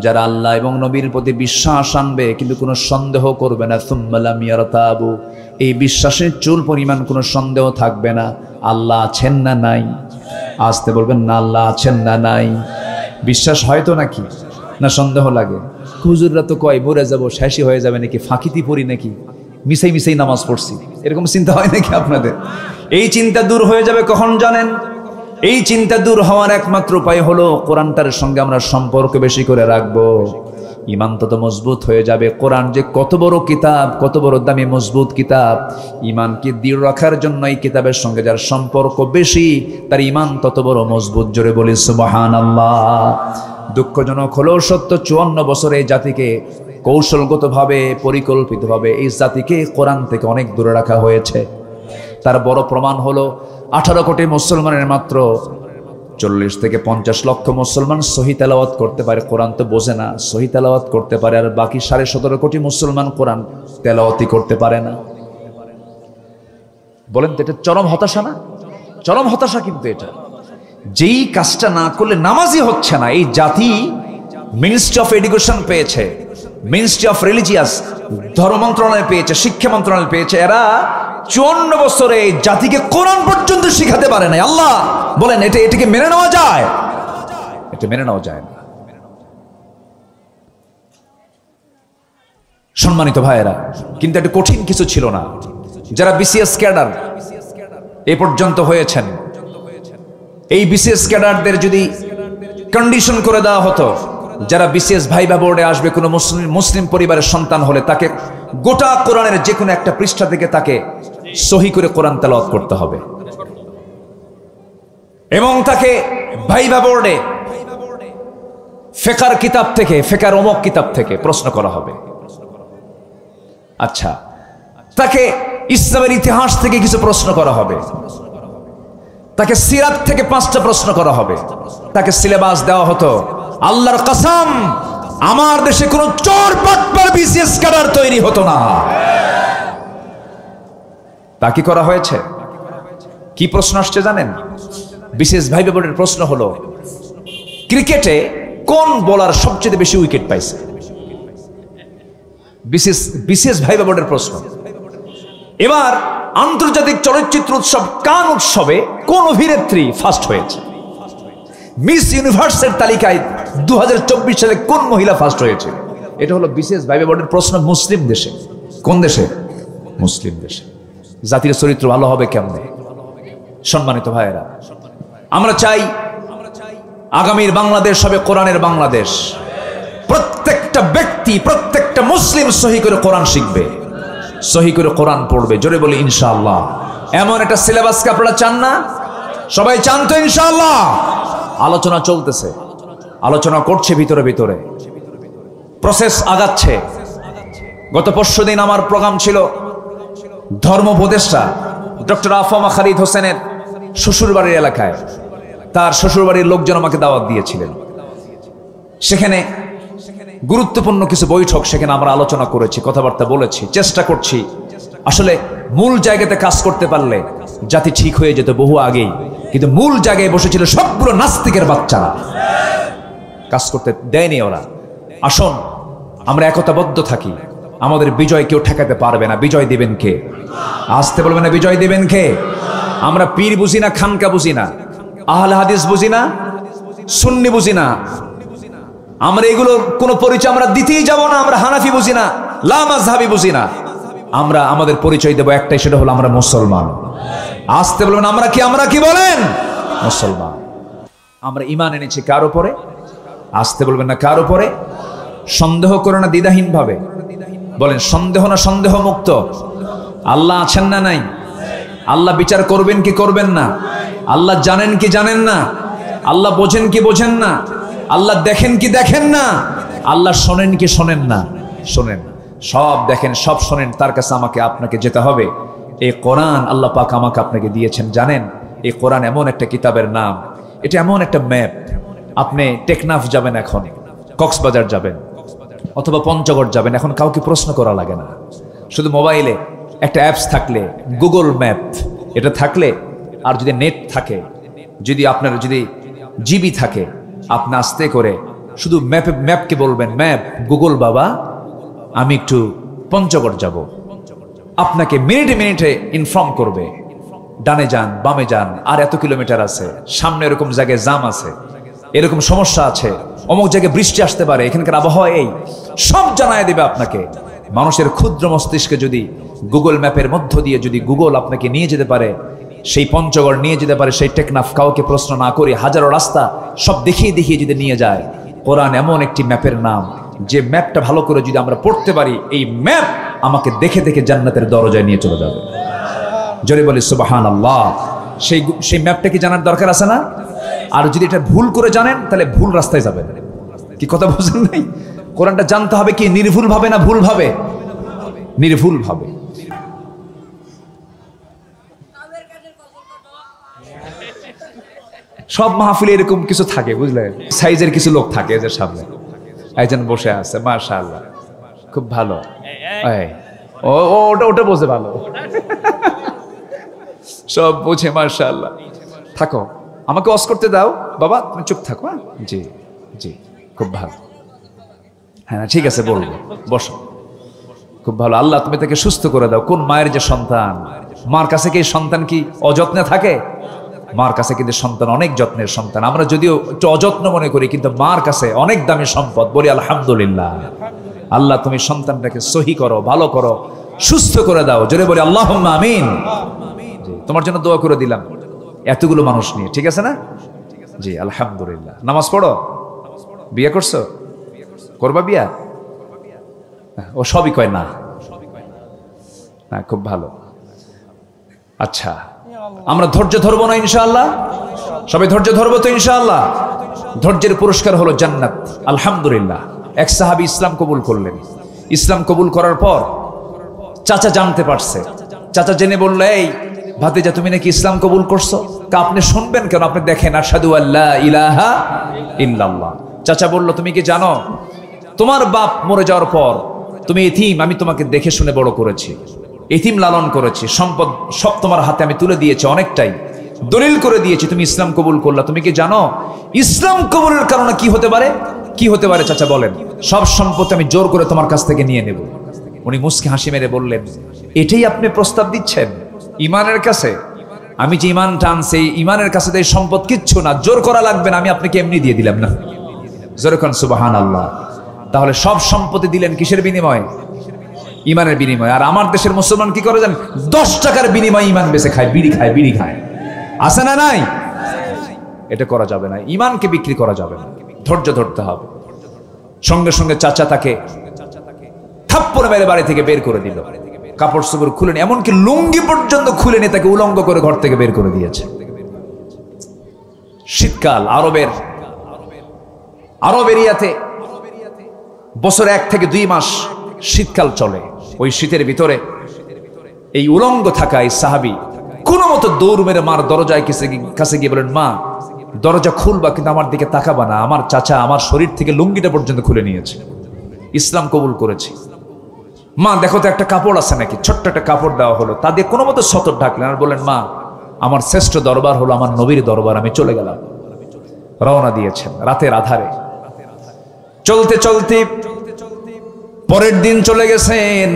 যারা আল্লাহ এবং নবীর প্রতি বিশ্বাস আনবে, কিন্তু কোনো সন্দেহ করবে না। সুম্মা লাম ইয়ারতাবু, এই বিশ্বাসের চুল পরিমাণ কোনো সন্দেহ থাকবে না। আল্লাহ আছেন না নাই? আসতে বলবেন না, আল্লাহ আছেন না নাই? বিশ্বাস হয়তো নাকি না সন্দেহ লাগে? হুজুররা তো কয় মরে যাবো, শেষই হয়ে যাবে নাকি, ফাঁকিতি পড়ি নাকি, মিসাই মিসাই নামাজ পড়ছি, এরকম চিন্তা হয় নাকি আপনাদের? এই চিন্তা দূর হয়ে যাবে কখন জানেন? এই চিন্তা দূর হওয়ার একমাত্র উপায় হলো কোরআনটার সঙ্গে আমরা সম্পর্ক বেশি করে রাখবো। ঈমান তত মজবুত হয়ে যাবে। কোরআন যে কত বড় কিতাব, কত বড় দামি মজবুত কিতাব, ঈমানকে দৃঢ় রাখার জন্য এই কিতাবের সঙ্গে যার সম্পর্ক বেশি, তার ঈমান তত বড় মজবুত। জোরে বলি সুবহানাল্লাহ। দুঃখজনক হলেও সত্য, 54 বছরে এই জাতিকে কৌশলগতভাবে, পরিকল্পিতভাবে এই জাতিকে কোরআন থেকে অনেক দূরে রাখা হয়েছে। তার বড় প্রমাণ হলো 18 কোটি মুসলমানের মাত্র 40 থেকে 50 লক্ষ মুসলমান সহি তেলাওয়াত করতে পারে, কোরআন তো বোঝে না, সহি তেলাওয়াত করতে পারে, আর বাকি 17.5 কোটি মুসলমান কোরআন তেলাওয়াতই করতে পারে না। বলেন তো এটা চরম হতাশা না? চরম হতাশা। কিন্তু এটা যেই কাজটা না করলে নামাজই হচ্ছে না, এই জাতি মিনিস্ট্রি অফ এডুকেশন পেয়েছে, মিনিস্ট্রি অফ রিলিজিয়াস ধর্ম মন্ত্রণালয় পেয়েছে, শিক্ষা মন্ত্রণালয় পেয়েছে, এরা 54 বছরে জাতিকে কোরআন পর্যন্ত শিখাতে পারে না। আল্লাহ বলেন এটাকে মেনে নেওয়া যায়? এটা মেনে নেওয়া যায় না। সম্মানিত ভাইয়েরা, কিন্তু এটা কঠিন কিছু ছিল না। যারা বিসিএস ক্যাডার এ পর্যন্ত হয়েছেন, এই বিসিএস ক্যাডারদের যদি কন্ডিশন করে দেওয়া হতো, যারা বিসিএস ভাইবা বোর্ডে আসবে, কোনো মুসলিম পরিবারের সন্তান হলে তাকে গোটা কোরআনের যে কোনো একটা পৃষ্ঠা থেকে তাকে সহি করে কোরআন তেলাওয়াত করতে হবে, এবং তাকে ভাইবা বোর্ডে ফিকহের কিতাব থেকে, ফিকহের অমুক কিতাব থেকে প্রশ্ন করা হবে। আচ্ছা, তাকে ইসলামের ইতিহাস থেকে কিছু প্রশ্ন করা হবে, তাকে সিরাত থেকে 5টা প্রশ্ন করা হবে, তাকে সিলেবাস দেওয়া হতো। আল্লাহর কসম, আমার দেশে কোনো চোর বাটপার বিসিএস ক্যাডার তৈরি হতো না। তা কি করা হয়েছে? কি প্রশ্ন আসছে জানেন? বিসিএস ভাইবা বোর্ডের প্রশ্ন হলো, ক্রিকেটে কোন বোলার সবচেয়ে বেশি উইকেট পাইছে? বিসিএস ভাইবা বোর্ডের প্রশ্ন। এবার আন্তর্জাতিক চলচ্চিত্র উৎসব কান উৎসবে কোন অভিনেত্রী ফার্স্ট হয়েছে? মিস ইউনিভার্সের তালিকায় 2024 সালে কোন মহিলা ফার্স্ট হয়েছে? এটা হলো বিসিএস ভাইবা বোর্ডের প্রশ্ন মুসলিম দেশে। কোন দেশে? মুসলিম দেশে। জাতির চরিত্র ভালো হবে কেমনে? সম্মানিত ভাইয়েরা, আমরা চাই আগামীর বাংলাদেশ হবে কোরআনের বাংলাদেশ। প্রত্যেকটা ব্যক্তি, প্রত্যেকটা মুসলিম সহি করে কোরআন শিখবে, সহি করে কোরআন পড়বে। জোরে বলি ইনশাআল্লাহ। এমন একটা সিলেবাসকে আপনারা চান না? সবাই চান তো ইনশাআল্লাহ? আলোচনা চলতেছে, আলোচনা করছে ভিতরে ভিতরে, প্রসেস আগাচ্ছে। গত পরশুদিন আমার প্রোগ্রাম ছিল ধর্ম উপদেষ্টা ডক্টর আফামা খালিদ হোসেনের শ্বশুরবাড়ির এলাকায়। তার শ্বশুরবাড়ির লোকজন আমাকে দাওয়াত দিয়েছিলেন। সেখানে গুরুত্বপূর্ণ কিছু বৈঠক, সেখানে আমরা আলোচনা করেছি, কথাবার্তা বলেছি, চেষ্টা করছি। আসলে মূল জায়গাতে কাজ করতে পারলে জাতি ঠিক হয়ে যেত বহু আগেই, কিন্তু মূল জায়গায় বসেছিল সবগুলো নাস্তিকের বাচ্চারা, কাজ করতে দেয়নি ওরা। আসুন আমরা একতাবদ্ধ থাকি, আমাদের বিজয় কেউ ঠেকাতে পারবে না। বিজয় দিবেন কে? আসতে বলবে না, বিজয় দিবেন কে? আমরা পীর বুঝি না, খানকা বুঝি না, আহলে হাদিস বুঝি না, সুন্নি বুঝি না, আমরা এগুলো কোনো পরিচয় আমরা দিতেই যাব না। আমরা হানাফি বুঝি না, লা মাযহাবি বুঝি না, আমরা আমাদের পরিচয় দেব একটাই, সেটা হলো আমরা মুসলমান। আসতে বলবেন আমরা কি বলেন? মুসলমান। আমরা ঈমান এনেছি কার উপরে? আসতে বলবেন না কার উপরে? সন্দেহ করে না দ্বিধাহীন ভাবে বলেন, সন্দেহ না সন্দেহ মুক্ত? আল্লাহ আছেন না নাই? আল্লাহ বিচার করবেন কি করবেন না? আল্লাহ জানেন কি জানেন না? আল্লাহ বোঝেন কি বোঝেন না? আল্লাহ দেখেন কি দেখেন না? আল্লাহ শোনেন কি শোনেন না? শোনেন। সব দেখেন, সব শোনেন। তার কাছে আমাকে আপনাকে যেতে হবে। এই কোরআন আল্লাহ পাক আমাকে আপনাকে দিয়েছেন। জানেন এই কোরআন এমন একটা কিতাবের নাম, এটা এমন একটা ম্যাপ। আপনি টেকনাফ যাবেন, এখন কক্সবাজার যাবেন অথবা পঞ্চগড় যাবেন, এখন কাউকে প্রশ্ন করা লাগে না। শুধু মোবাইলে একটা অ্যাপস থাকলে, গুগল ম্যাপ এটা থাকলে, আর যদি নেট থাকে, যদি আপনার যদি জিবি থাকে, আপনি আস্তে করে শুধু ম্যাপকে বলবেন, ম্যাপ গুগল বাবা আমি একটু পঞ্চগড় যাব, আপনাকে মিনিটে মিনিটে ইনফর্ম করবে। ডানে যান, বামে যান, আর এত কিলোমিটার আছে, সামনে এরকম জায়গায় জাম আছে, এরকম সমস্যা আছে, অমুক জায়গায় বৃষ্টি আসতে পারে, এখানকার আবহাওয়া এই, সব জানায় দেবে আপনাকে। মানুষের ক্ষুদ্র মস্তিষ্কে যদি গুগল ম্যাপের মধ্য দিয়ে যদি গুগল আপনাকে নিয়ে যেতে পারে, সেই পঞ্চগড় নিয়ে যেতে পারে, সেই টেকনাফ, কাউকে প্রশ্ন না করে হাজারো রাস্তা সব দেখিয়ে দেখিয়ে যদি নিয়ে যায়। কোরআন এমন একটি ম্যাপের নাম, যে ম্যাপটা ভালো করে যদি আমরা পড়তে পারি, এই ম্যাপ আমাকে দেখে দেখে জান্নাতের দরজায় নিয়ে চলে যাবে। জোরে বলি সুবহানাল্লাহ। সেই ম্যাপটা কি জানার দরকার আছে না? আর যদি এটা ভুল করে জানেন তাহলে ভুল রাস্তায় যাবেন। কি কথা বুঝেন নাই? কোরআনটা জানতে হবে কি নির্ভুল ভাবে না ভুল ভাবে? নির্ভুল ভাবে। সব মাহফিলে এরকম কিছু থাকে, বুঝলেন? সাইজের কিছু লোক থাকে এদের সামনে, একজন বসে আছে, মাশাআল্লাহ খুব ভালো, ওটা বোঝে ভালো, সব বোঝে, মাশাআল্লাহ। থাকো, আমাকে ওয়াজ করতে দাও বাবা, তুমি চুপ থাকো। হ্যাঁ জি জি, খুব ভালো, হ্যাঁ ঠিক আছে বলবো, বসো, খুব ভালো। আল্লাহ তুমি তাকে সুস্থ করে দাও। কোন মায়ের যে সন্তান, মার কাছে কি সন্তান কি অযত্নে থাকে? মার কাছে কিন্তু সন্তান অনেক যত্নের সন্তান। আমরা যদিও একটু অযত্ন মনে করি, কিন্তু মার কাছে অনেক দামি সম্পদ। বলি আলহামদুলিল্লাহ। আল্লাহ তুমি সন্তানটাকে সহি করো, ভালো করো, সুস্থ করে দাও। জোরে বলি আল্লাহুম্মা আমিন। তোমার জন্য দোয়া করে দিলাম এতগুলো মানুষ নিয়ে, ঠিক আছে না? জি আলহামদুলিল্লাহ। নামাজ পড়ো? বিয়ে করছো? করবা বিয়া? ও সবই কয় না, খুব ভালো। আচ্ছা, আমরা ধৈর্য ধরবো না ইনশাআল্লাহ? সবাই ধৈর্য ধরবো তো ইনশাআল্লাহ? ধৈর্যের পুরস্কার হলো জান্নাত। আলহামদুলিল্লাহ। এক সাহাবী ইসলাম কবুল করলেন। ইসলাম কবুল করার পর চাচা জানতে পারছে। চাচা জেনে বলল, এই ভাতিজা তুমি নাকি ইসলাম কবুল করছো? আপনি শুনবেন কেন? আপনি দেখেন, আশহাদু আল্লা ইলাহা ইল্লাল্লাহ। চাচা বলল, তুমি কি জানো তোমার বাপ মরে যাওয়ার পর তুমি এতিম, আমি তোমাকে দেখে শুনে বড় করেছি, এতিম লালন করেছি, সম্পদ সব তোমার হাতে আমি তুলে দিয়েছি, অনেকটাই দলিল করে দিয়েছি, তুমি ইসলাম কবুল করলা। তুমি কি জানো ইসলাম কবুলের কারণে কি হতে পারে? কি হতে পারে চাচা বলেন? সব সম্পত্তি আমি জোর করে তোমার কাছ থেকে নিয়ে নেব। উনি মুস্কি হাসি মেরে বললেন, এটাই আপনি প্রস্তাব দিচ্ছেন ইমানের কাছে? আমি যে ইমান টানছি, ইমানের কাছে তো এই সম্পদ কিচ্ছু না, জোর করা লাগবে না, আমি আপনাকে এমনি দিয়ে দিলাম না। জোরে কোন সুবহানাল্লাহ। তাহলে সব সম্পত্তি দিলেন কিসের বিনিময়ে? ইমানের বিনিময়ে। আর আমার দেশের মুসলমান কি করে জানেন? 10 টাকার বিনিময়ে ইমান বেচে খায়, বিড়ি খায়। আছে না নাই? এটা করা যাবে না, ইমানকে বিক্রি করা যাবে না। ধৈর্য ধরতে হবে। সঙ্গে সঙ্গে চাচা তাকে থাপ্পড় মেরে বাড়ি থেকে বের করে দিল। কাপড় চোপড় খুলে নিয়ে, এমনকি লুঙ্গি পর্যন্ত খুলে নিয়ে তাকে উলঙ্গ করে ঘর থেকে বের করে দিয়েছে। শীতকাল, আরব এরিয়াতে বছরে 1 থেকে 2 মাস শীতকাল চলে। ওই শীতের ভিতরে এই উলঙ্গ থাকা এই সাহাবী কোনো মতো দৌড় মেরে মার দরজায় কাছে গিয়ে বলেন, মা দরজা খুলবা, কিন্তু আমার দিকে তাকাবা না, আমার চাচা আমার শরীর থেকে লুঙ্গিটা পর্যন্ত খুলে নিয়েছে, ইসলাম কবুল করেছি। মা দেখো তো একটা কাপড় আছে নাকি? ছোট্ট একটা কাপড় দেওয়া হলো, তা দিয়ে কোনো মতো সতর ঢাকলেন আর বললেন, মা আমার শ্রেষ্ঠ দরবার হলো আমার নবীর দরবার, আমি চলে গেলাম। রওনা দিয়েছেন রাতের আধারে। চলতে চলতে পরের দিন চলে গেছেন।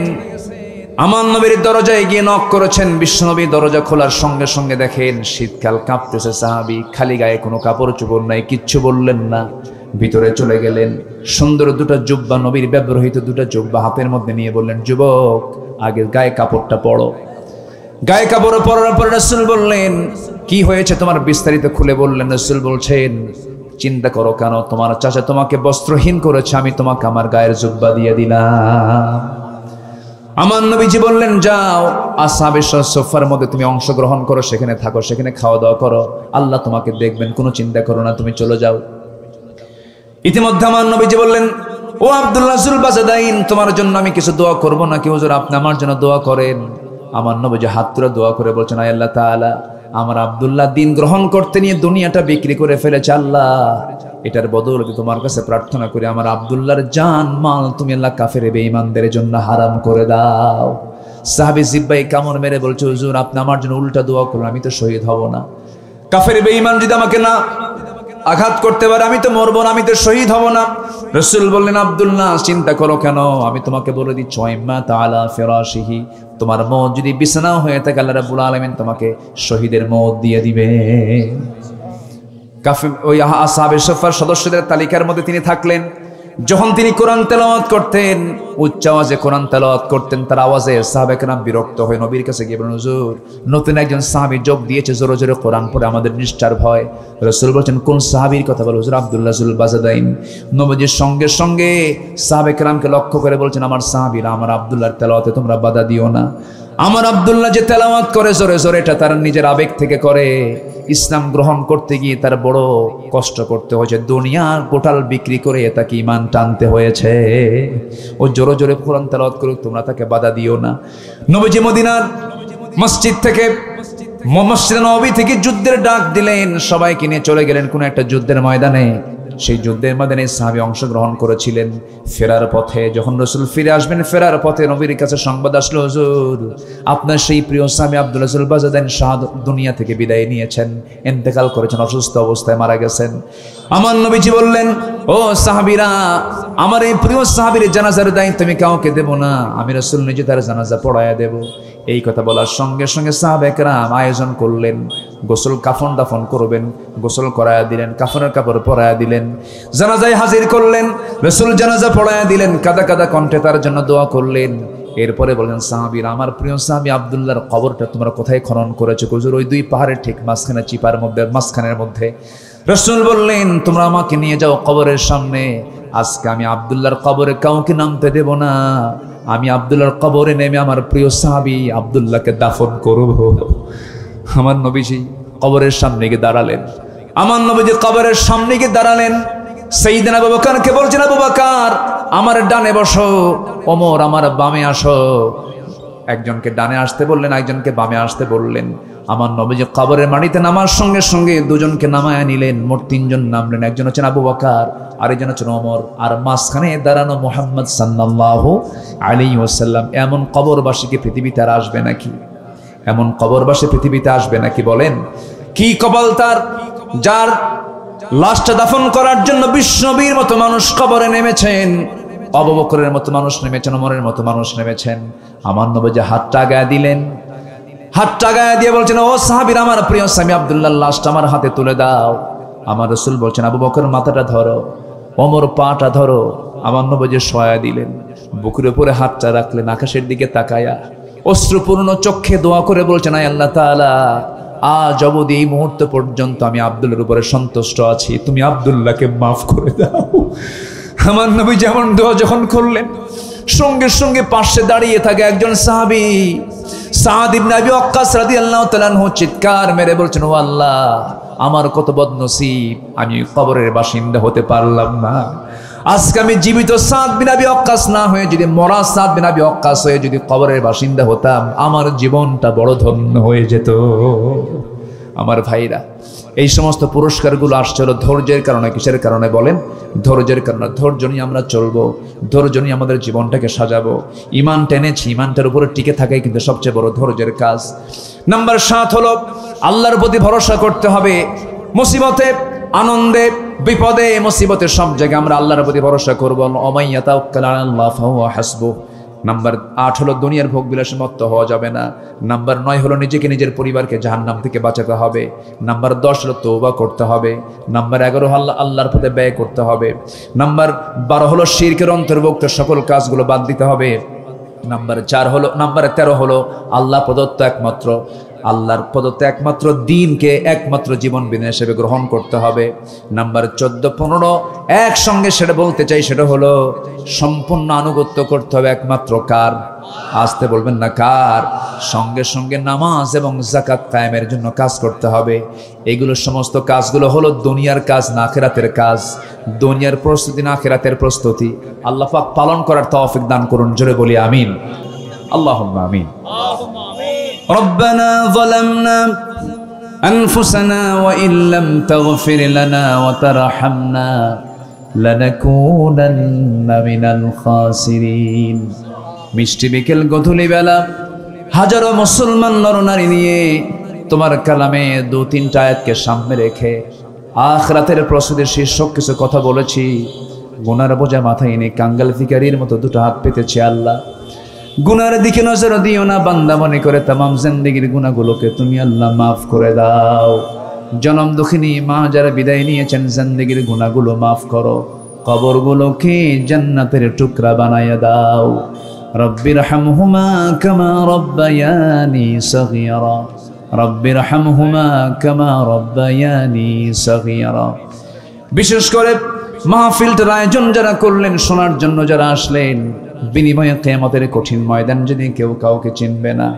আমার নবীর দরজায় গিয়ে নক করেছেন। বিশ্বনবী দরজা খোলার সঙ্গে সঙ্গে দেখেন শীতকাল, কাঁপতেছে সাহাবী, খালি গায়ে, কোনো কাপড় চোপড় নাই, কিচ্ছু বললেন না। ভিতরে চলে গেলেন। সুন্দর দুটো জুব্বা, নবীর ব্যবহৃত দুটো জুব্বা হাতের মধ্যে নিয়ে বললেন, যুবক আগে গায়ে কাপড়টা পরো। গায়ে কাপড় পরার পর রাসূল বললেন, কি হয়েছে তোমার, বিস্তারিত খুলে বললেন। রাসূল বলছেন, চিন্তা করো কেন, তোমার চাচা তোমাকে বস্ত্রহীন করেছে, আমি তোমাকে আমার গায়ের জুব্বা দিয়ে দিলাম। আমার নবীজি বললেন, যাও আসহাবে সুফফার মধ্যে তুমি অংশগ্রহণ করো, সেখানে থাকো, সেখানে খাওয়া দাওয়া করো, আল্লাহ তোমাকে দেখবেন, কোনো চিন্তা করো না, তুমি চলে যাও। ইতিমধ্যে আমার নবীজি বললেন, ও আব্দুল্লাহ যুল বাজাদাইন, তোমার জন্য আমি কিছু দোয়া করব নাকি হুজুর, আপনি আমার জন্য দোয়া করেন। আমার নবীজি হাত তুলে দোয়া করে বলছেন, আয় আল্লাহ তাআলা, আমার আব্দুল্লাহ দিন গ্রহণ করতে নিয়ে দুনিয়াটা বিক্রি করে ফেলেছে, আল্লাহ এটার বদৌলতে তোমার কাছে প্রার্থনা করি, আমার আব্দুল্লাহর জান মাল তুমি আল্লাহ কাফের বেঈমানদের জন্য হারাম করে দাও। সাহাবী জিব্বাই কামড় মেরে বলছে, হুজুর আপনি আমার জন্য উল্টা দোয়া করুন, আমি তো শহীদ হব না, কাফের বেঈমান যদি আমাকে না আঘাত করতে পারে আমি তো মরবো না, আমি তো শহীদ হব না। রাসূল বললেন, আব্দুল্লাহ চিন্তা করো কেন, আমি তোমাকে বলে দিচ্ছি, ওয়াইম্মা তাআলা ফিরাশিহি, তোমার মওত যদি বিছানাও হয়ে থাকে আল্লাহ রাব্বুল আলামিন তোমাকে শহীদের মওত দিয়ে দিবে। কাফের ওই আসহাবে সুফফার সদস্যদের তালিকার মধ্যে তিনি থাকলেন। যখন তিনি কোরআন তেলাওয়াত করতেন, উচ্চ আওয়াজে কোরআন তেলাওয়াত করতেন, তার আওয়াজে সাহাবায়ে কেরাম বিরক্ত হয়ে নবীর কাছে গিয়ে বলেন, হুজুর নতুন একজন সাহাবী যোগ দিয়েছে, জোরে জোরে কোরআন পড়ে আমাদের নিষ্ঠার ভয়। রাসূল বলেন, কোন সাহাবীর কথা বলো? হুজুর আব্দুল্লাহ যুল বাজাদাইন। নবীজির সঙ্গে সঙ্গে সাহাবায়ে কেরামকে লক্ষ্য করে বলছেন, আমার সাহাবীরা, আমার আব্দুল্লাহর তেলাওয়াতে তোমরা বাধা দিও না। আমার আব্দুল্লাহ যে তেলাওয়াত করে জোরে জোরে, এটা তার নিজের আবেগ থেকে করে। ইসলাম গ্রহণ করতে গিয়ে তার বড় কষ্ট করতে হয়েছে, দুনিয়ার গোটাল বিক্রি করে তাকে ঈমান টানতে হয়েছে। ও জোরে জোরে কোরআন তেলাওয়াত করুক, তোমরা তাকে বাধা দিও না। নবীজি মদিনার মসজিদ থেকে, মসজিদে নববী থেকে যুদ্ধের ডাক দিলেন, সবাইকে নিয়ে চলে গেলেন কোন একটা যুদ্ধের ময়দানে। সেই যুদ্ধের ময়দানে সাহাবী অংশগ্রহণ করেছিলেন। ফেরার পথে যখন রাসূল ফিরে আসবেন, ফেরার পথে নবীর কাছে সংবাদ আসলো, হুজুর আপনার সেই প্রিয় সাহাবী আব্দুল্লাহ যুল বাজাদাইন দুনিয়া থেকে বিদায় নিয়েছেন, ইন্তেকাল করেছেন, অসুস্থ অবস্থায় মারা গেছেন। আমার নবীজি বললেন, ও সাহাবীরা, আমার এই প্রিয় সাহাবীর জানাজার দায়িত্ব আমি কাউকে দেব না, আমি রাসূল নিজে তার জানাজা পড়ায়া দেব। এই কথা বলার সঙ্গে সঙ্গে সাহাবায়ে কেরাম আয়োজন করলেন, গোসল কাফন দাফন করবেন, গোসল করায়া দিলেন, কাফনের কাপড় পরায়া দিলেন, জানাজায় হাজির করলেন, রাসূল জানাজা পড়ায়া দিলেন, কাদা কাদা কণ্ঠে তার জন্য দোয়া করলেন। এরপরে বললেন, সাহাবীরা, আমার প্রিয় সাহাবী আব্দুল্লাহর কবরটা তোমরা কোথায় খনন করেছো? হুজুর ওই দুই পাহাড়ের ঠিক মাঝখানে, চিপার মধ্যে, মাঝখানের মধ্যে। রাসূল বললেন, তোমরা আমাকে নিয়ে যাও কবরের সামনে, আজকে আমি আব্দুল্লাহর কবরে কাউকে নামতে দেব না, আমি আব্দুল্লাহর কবরে নেমে আমার প্রিয় সাহাবী আব্দুল্লাহকে দাফন করব। আমার নবীজি কবরের সামনে গিয়ে দাঁড়ালেন। আমার নবীজি কবরের সামনে গিয়ে দাঁড়ালেন। সাইয়েদনা আবু বকরকে বলছেন, আবু বকর আমার ডানে বসো, ওমর আমার বামে আসো। একজনকে ডানে আসতে বললেন, একজনকে বামে আসতে বললেন। আমার নবীজি কবরের মাটিতে নামার সঙ্গে সঙ্গে দুজনকে নামায়া নিলেন, মোট তিনজন নামলেন। একজন হচ্ছেন আবু বকর, আরেকজন হচ্ছেন ওমর, আর মাঝখানে দাঁড়ানো মুহাম্মদ সাল্লাল্লাহু আলাইহি ওয়াসাল্লাম। এমন কবরবাসীকে পৃথিবীতে আর আসবে নাকি? এমন কবরবাসী পৃথিবীতে আসবে নাকি বলেন? কি কপাল তার, যার লাশটা দাফন করার জন্য বিশ্বনবীর মতো মানুষ কবরে নেমেছেন, আবু বকরের মতো মানুষ নেমেছেন, ওমরের মতো মানুষ নেমেছেন। আমার নবীজি হাতটা গায়ে দিলেন, হাতটা গায়ে দিয়ে বলছেন, ও সাহাবীরা, আমার প্রিয় সাহাবী আব্দুল্লাহর লাশটা আমার হাতে তুলে দাও। আমার রাসূল বলছেন, আবু বকর মাথাটা ধরো, ওমর পাটা ধরো। আমার নবীজি সহায় দিলেন, বুকের উপরে হাতটা রাখলেন, আকাশের দিকে তাকায়া অশ্রুপূর্ণ চোখে দোয়া করে বলছেন, আয় আল্লাহ তাআলা, আজ অবধি এই মুহূর্ত পর্যন্ত আমি আব্দুল্লাহর উপরে সন্তুষ্ট আছি, তুমি আব্দুল্লাহকে মাফ করে দাও। আমার নবী যেমন দোয়া যখন করলেন, সঙ্গে সঙ্গে পাশে দাঁড়িয়ে থাকে একজন সাহাবী সাদ ইবনে আবি ওয়াক্কাস রাদিয়াল্লাহু তাআলা আনহু চিৎকার মেরে বলছেন, ও আল্লাহ, আমার কত বদনসিব, আমি কবরের বাসিন্দা হতে পারলাম না। আজকে আমি জীবিত সাদ বিন আবি ওয়াক্কাস না হয়ে যদি মরা সাদ বিন আবি ওয়াক্কাস হয়ে যদি কবরের বাসিন্দা হতাম, আমার জীবনটা বড় ধন্য হয়ে যেত। আমার ভাইরা, এই সমস্ত পুরস্কারগুলো আসছে হলো ধৈর্যের কারণে। কিসের কারণে বলেন? ধৈর্যের কারণে। ধৈর্য নিয়ে আমরা চলবো, ধৈর্য নিয়ে আমাদের জীবনটাকে সাজাবো। ঈমান টেনেছি, ঈমানটার উপরে টিকে থাকাই কিন্তু সবচেয়ে বড় ধৈর্যের কাজ। নাম্বার 7 হলো আল্লাহর প্রতি ভরসা করতে হবে। মুসিবতে, আনন্দে, বিপদে, মুসিবতে সব জায়গায় আমরা আল্লাহর প্রতি ভরসা করবো। ওমাই ইয়াতাওয়াক্কাল আলাল্লাহ ফাহুয়া হাসবুহ। নাম্বার 8 হলো দুনিয়ার ভোগ বিলাসে মত্ত হওয়া যাবে না। নাম্বার 9 হলো নিজেকে নিজের পরিবারকে জাহান্নাম থেকে বাঁচাতে হবে। নাম্বার 10 হলো তওবা করতে হবে। নাম্বার 11 হলো আল্লাহর পথে ব্যয় করতে হবে। নাম্বার 12 হলো শিরকের অন্তর্ভুক্ত সকল কাজগুলো বাদ দিতে হবে। নাম্বার 13 হলো আল্লাহর প্রদত্ত একমাত্র দ্বীনকে একমাত্র জীবন বিধান হিসেবে গ্রহণ করতে হবে। নাম্বার 14-15 একসঙ্গে সেটা বলতে চাই, সেটা হলো সম্পূর্ণ আনুগত্য করতে হবে একমাত্র কার? আসতে বলবেন না, কার? সঙ্গে সঙ্গে নামাজ এবং যাকাত কায়েমের জন্য কাজ করতে হবে। এগুলো সমস্ত কাজগুলো হলো দুনিয়ার কাজ না আখিরাতের কাজ। দুনিয়ার প্রস্তুতি না আখিরাতের প্রস্তুতি। আল্লাহ পাক পালন করার তৌফিক দান করুন, জোরে বলি আমিন। আল্লাহুম্মা আমিন। ربنا ظلمنا أنفسنا وإن لم تغفر لنا وترحمنا لنكونن من الخاسرين। মিষ্টি বিকেল গধূলি বেলা হাজারো মুসলমান নরনারী নিয়ে তোমার কালামে 2-3টা আয়াতকে সামনে রেখে আখিরাতের প্রস্তুতির শীর্ষক কিছু কথা বলেছি। গুনার বোঝা মাথায় এনে কাঙ্গাল ফিকারির মতো দুটো হাত পেতেছি। আল্লাহ, গুনার দিকে নজর দিও না, বান্দা মনে করে তামাম জিন্দেগির গুনাহগুলোকে তুমি আল্লাহ মাফ করে দাও। জনম দুঃখিনী মা যারা বিদায় নিয়েছেন, জিন্দেগির গুনাহগুলো মাফ করো, কবরগুলোকে জান্নাতের টুকরা বানায়া দাও। রব্বিরহামহুমা কামা রব্বায়ানি সগীরা, রব্বিরহামহুমা কামা রব্বায়ানি সগীরা। বিশেষ করে মাহফিলটার আয়োজন যারা করলেন, শোনার জন্য যারা আসলেন, বিনিময়ে কিয়ামতের কঠিন ময়দান যেদিন কেউ কাউকে চিনবে না,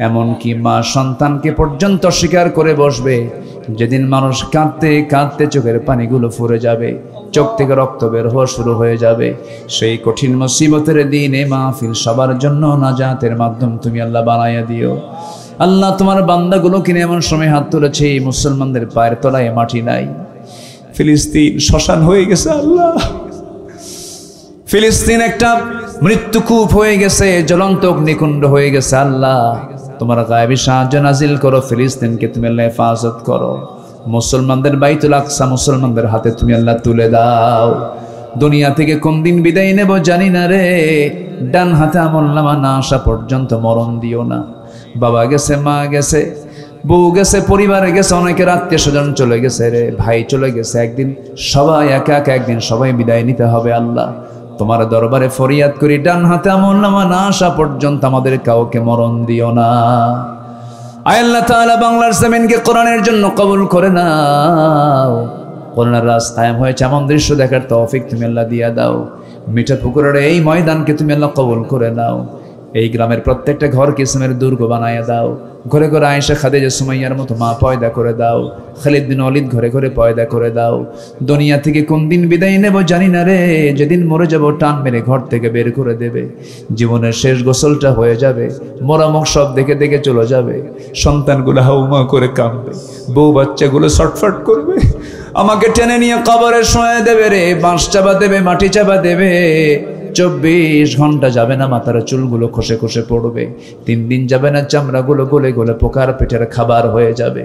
এমনকি মা সন্তানকে পর্যন্ত স্বীকার করে বসবে, যেদিন মানুষ কাঁদতে কাঁদতে চোখের পানিগুলো ফুরে যাবে, চোখ থেকে রক্ত বের হওয়া শুরু হয়ে যাবে, সেই কঠিন মুসিবতের দিনে মাহফিল সবার জন্য নাজাতের মাধ্যম তুমি আল্লাহ বানাইয়া দিও। আল্লাহ, তোমার বান্দাগুলো কিনে এমন সময় হাত তুলেছে মুসলমানদের পায়ের তলায় মাটি নাই। ফিলিস্তিন শ্মশান হয়ে গেছে আল্লাহ, ফিলিস্তিন একটা মৃত্যুকূপ হয়ে গেছে, জ্বলন্ত অগ্নিকুণ্ড হয়ে গেছে। আল্লাহ, তোমার গায়েবী সাহায্য নাজিল করো, ফিলিস্তিনকে তুমি আল্লাহ হেফাজত করো। মুসলমানদের বাইতুল আকসা মুসলমানদের হাতে তুমি আল্লাহ তুলে দাও। দুনিয়া থেকে কোন দিন বিদায় নেব জানি না রে, ডান হাতে আমলনামা না আসা পর্যন্ত মরণ দিও না। বাবা গেছে, মা গেছে, বউ গেছে, পরিবারে গেছে, অনেকের আত্মীয় স্বজন চলে গেছে রে, ভাই চলে গেছে। একদিন সবাই একা একা, একদিন সবাই বিদায় নিতে হবে। আল্লাহ, তোমার দরবারে ফরিয়াদ করি, ডান হাতে আমলনামা না আসা পর্যন্ত আমাদের কাউকে মরণ দিও না। আয় আল্লাহ তাআলা, বাংলার জমিনকে কোরআনের জন্য কবুল করে নাও। কোরআনের রাজ কায়েম হয়েছে এমন দৃশ্য দেখার তৌফিক তুমি আল্লাহ দিয়া দাও। মিঠা পুকুরের এই ময়দানকে তুমি আল্লাহ কবুল করে নাও। এই গ্রামের প্রত্যেকটা ঘরকে ইসলামের দুর্গ বানায়া দাও। ঘরে ঘরে আয়েশা খাদিজা সুমাইয়ার মতো মা পয়দা করে দাও। খালিদ বিন ওয়ালিদ ঘরে ঘরে পয়দা করে দাও। দুনিয়া থেকে কোন দিন বিদায় নেব জানি না রে, যেদিন মরে যাব টান মেরে ঘর থেকে বের করে দেবে। জীবনের শেষ গোসলটা হয়ে যাবে, মরা মুখ সব দেখে দেখে চলে যাবে। সন্তানগুলো হাউমা করে কাঁদবে, বউ বাচ্চাগুলো ছটফট করবে। আমাকে টেনে নিয়ে কবরে শোয়া দেবে রে, বাঁশ চাপা দেবে, মাটি চাপা দেবে। 24 ঘন্টা যাবে না মাথার চুলগুলো খসে খসে পড়বে। 3 দিন যাবে না চামড়াগুলো গলে গলে পোকার পেটের খাবার হয়ে যাবে।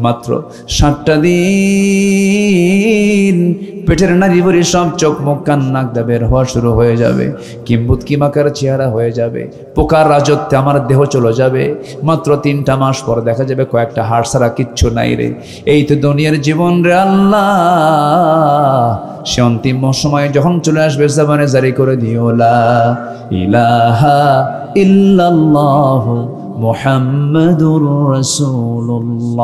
মাত্র 7টা দিন পেটের নারী ভরি সব চোখ মুখ কান নাক দা বের হওয়া শুরু হয়ে যাবে। কিম্বুত কিমাকার চেহারা হয়ে যাবে। পোকার রাজত্বে আমার দেহ চলে যাবে। মাত্র 3টা মাস পর দেখা যাবে কয়েকটা হাড় ছাড়া কিচ্ছু নাই রে। এই তো দুনিয়ার জীবন রে আল্লাহ। সে অন্তিম সময় যখন চলে আসবে, জবানে জারি করে দিও লা ইলাহা ইল্লাল্লাহু মুহাম্মাদুর রাসূলুল্লাহ।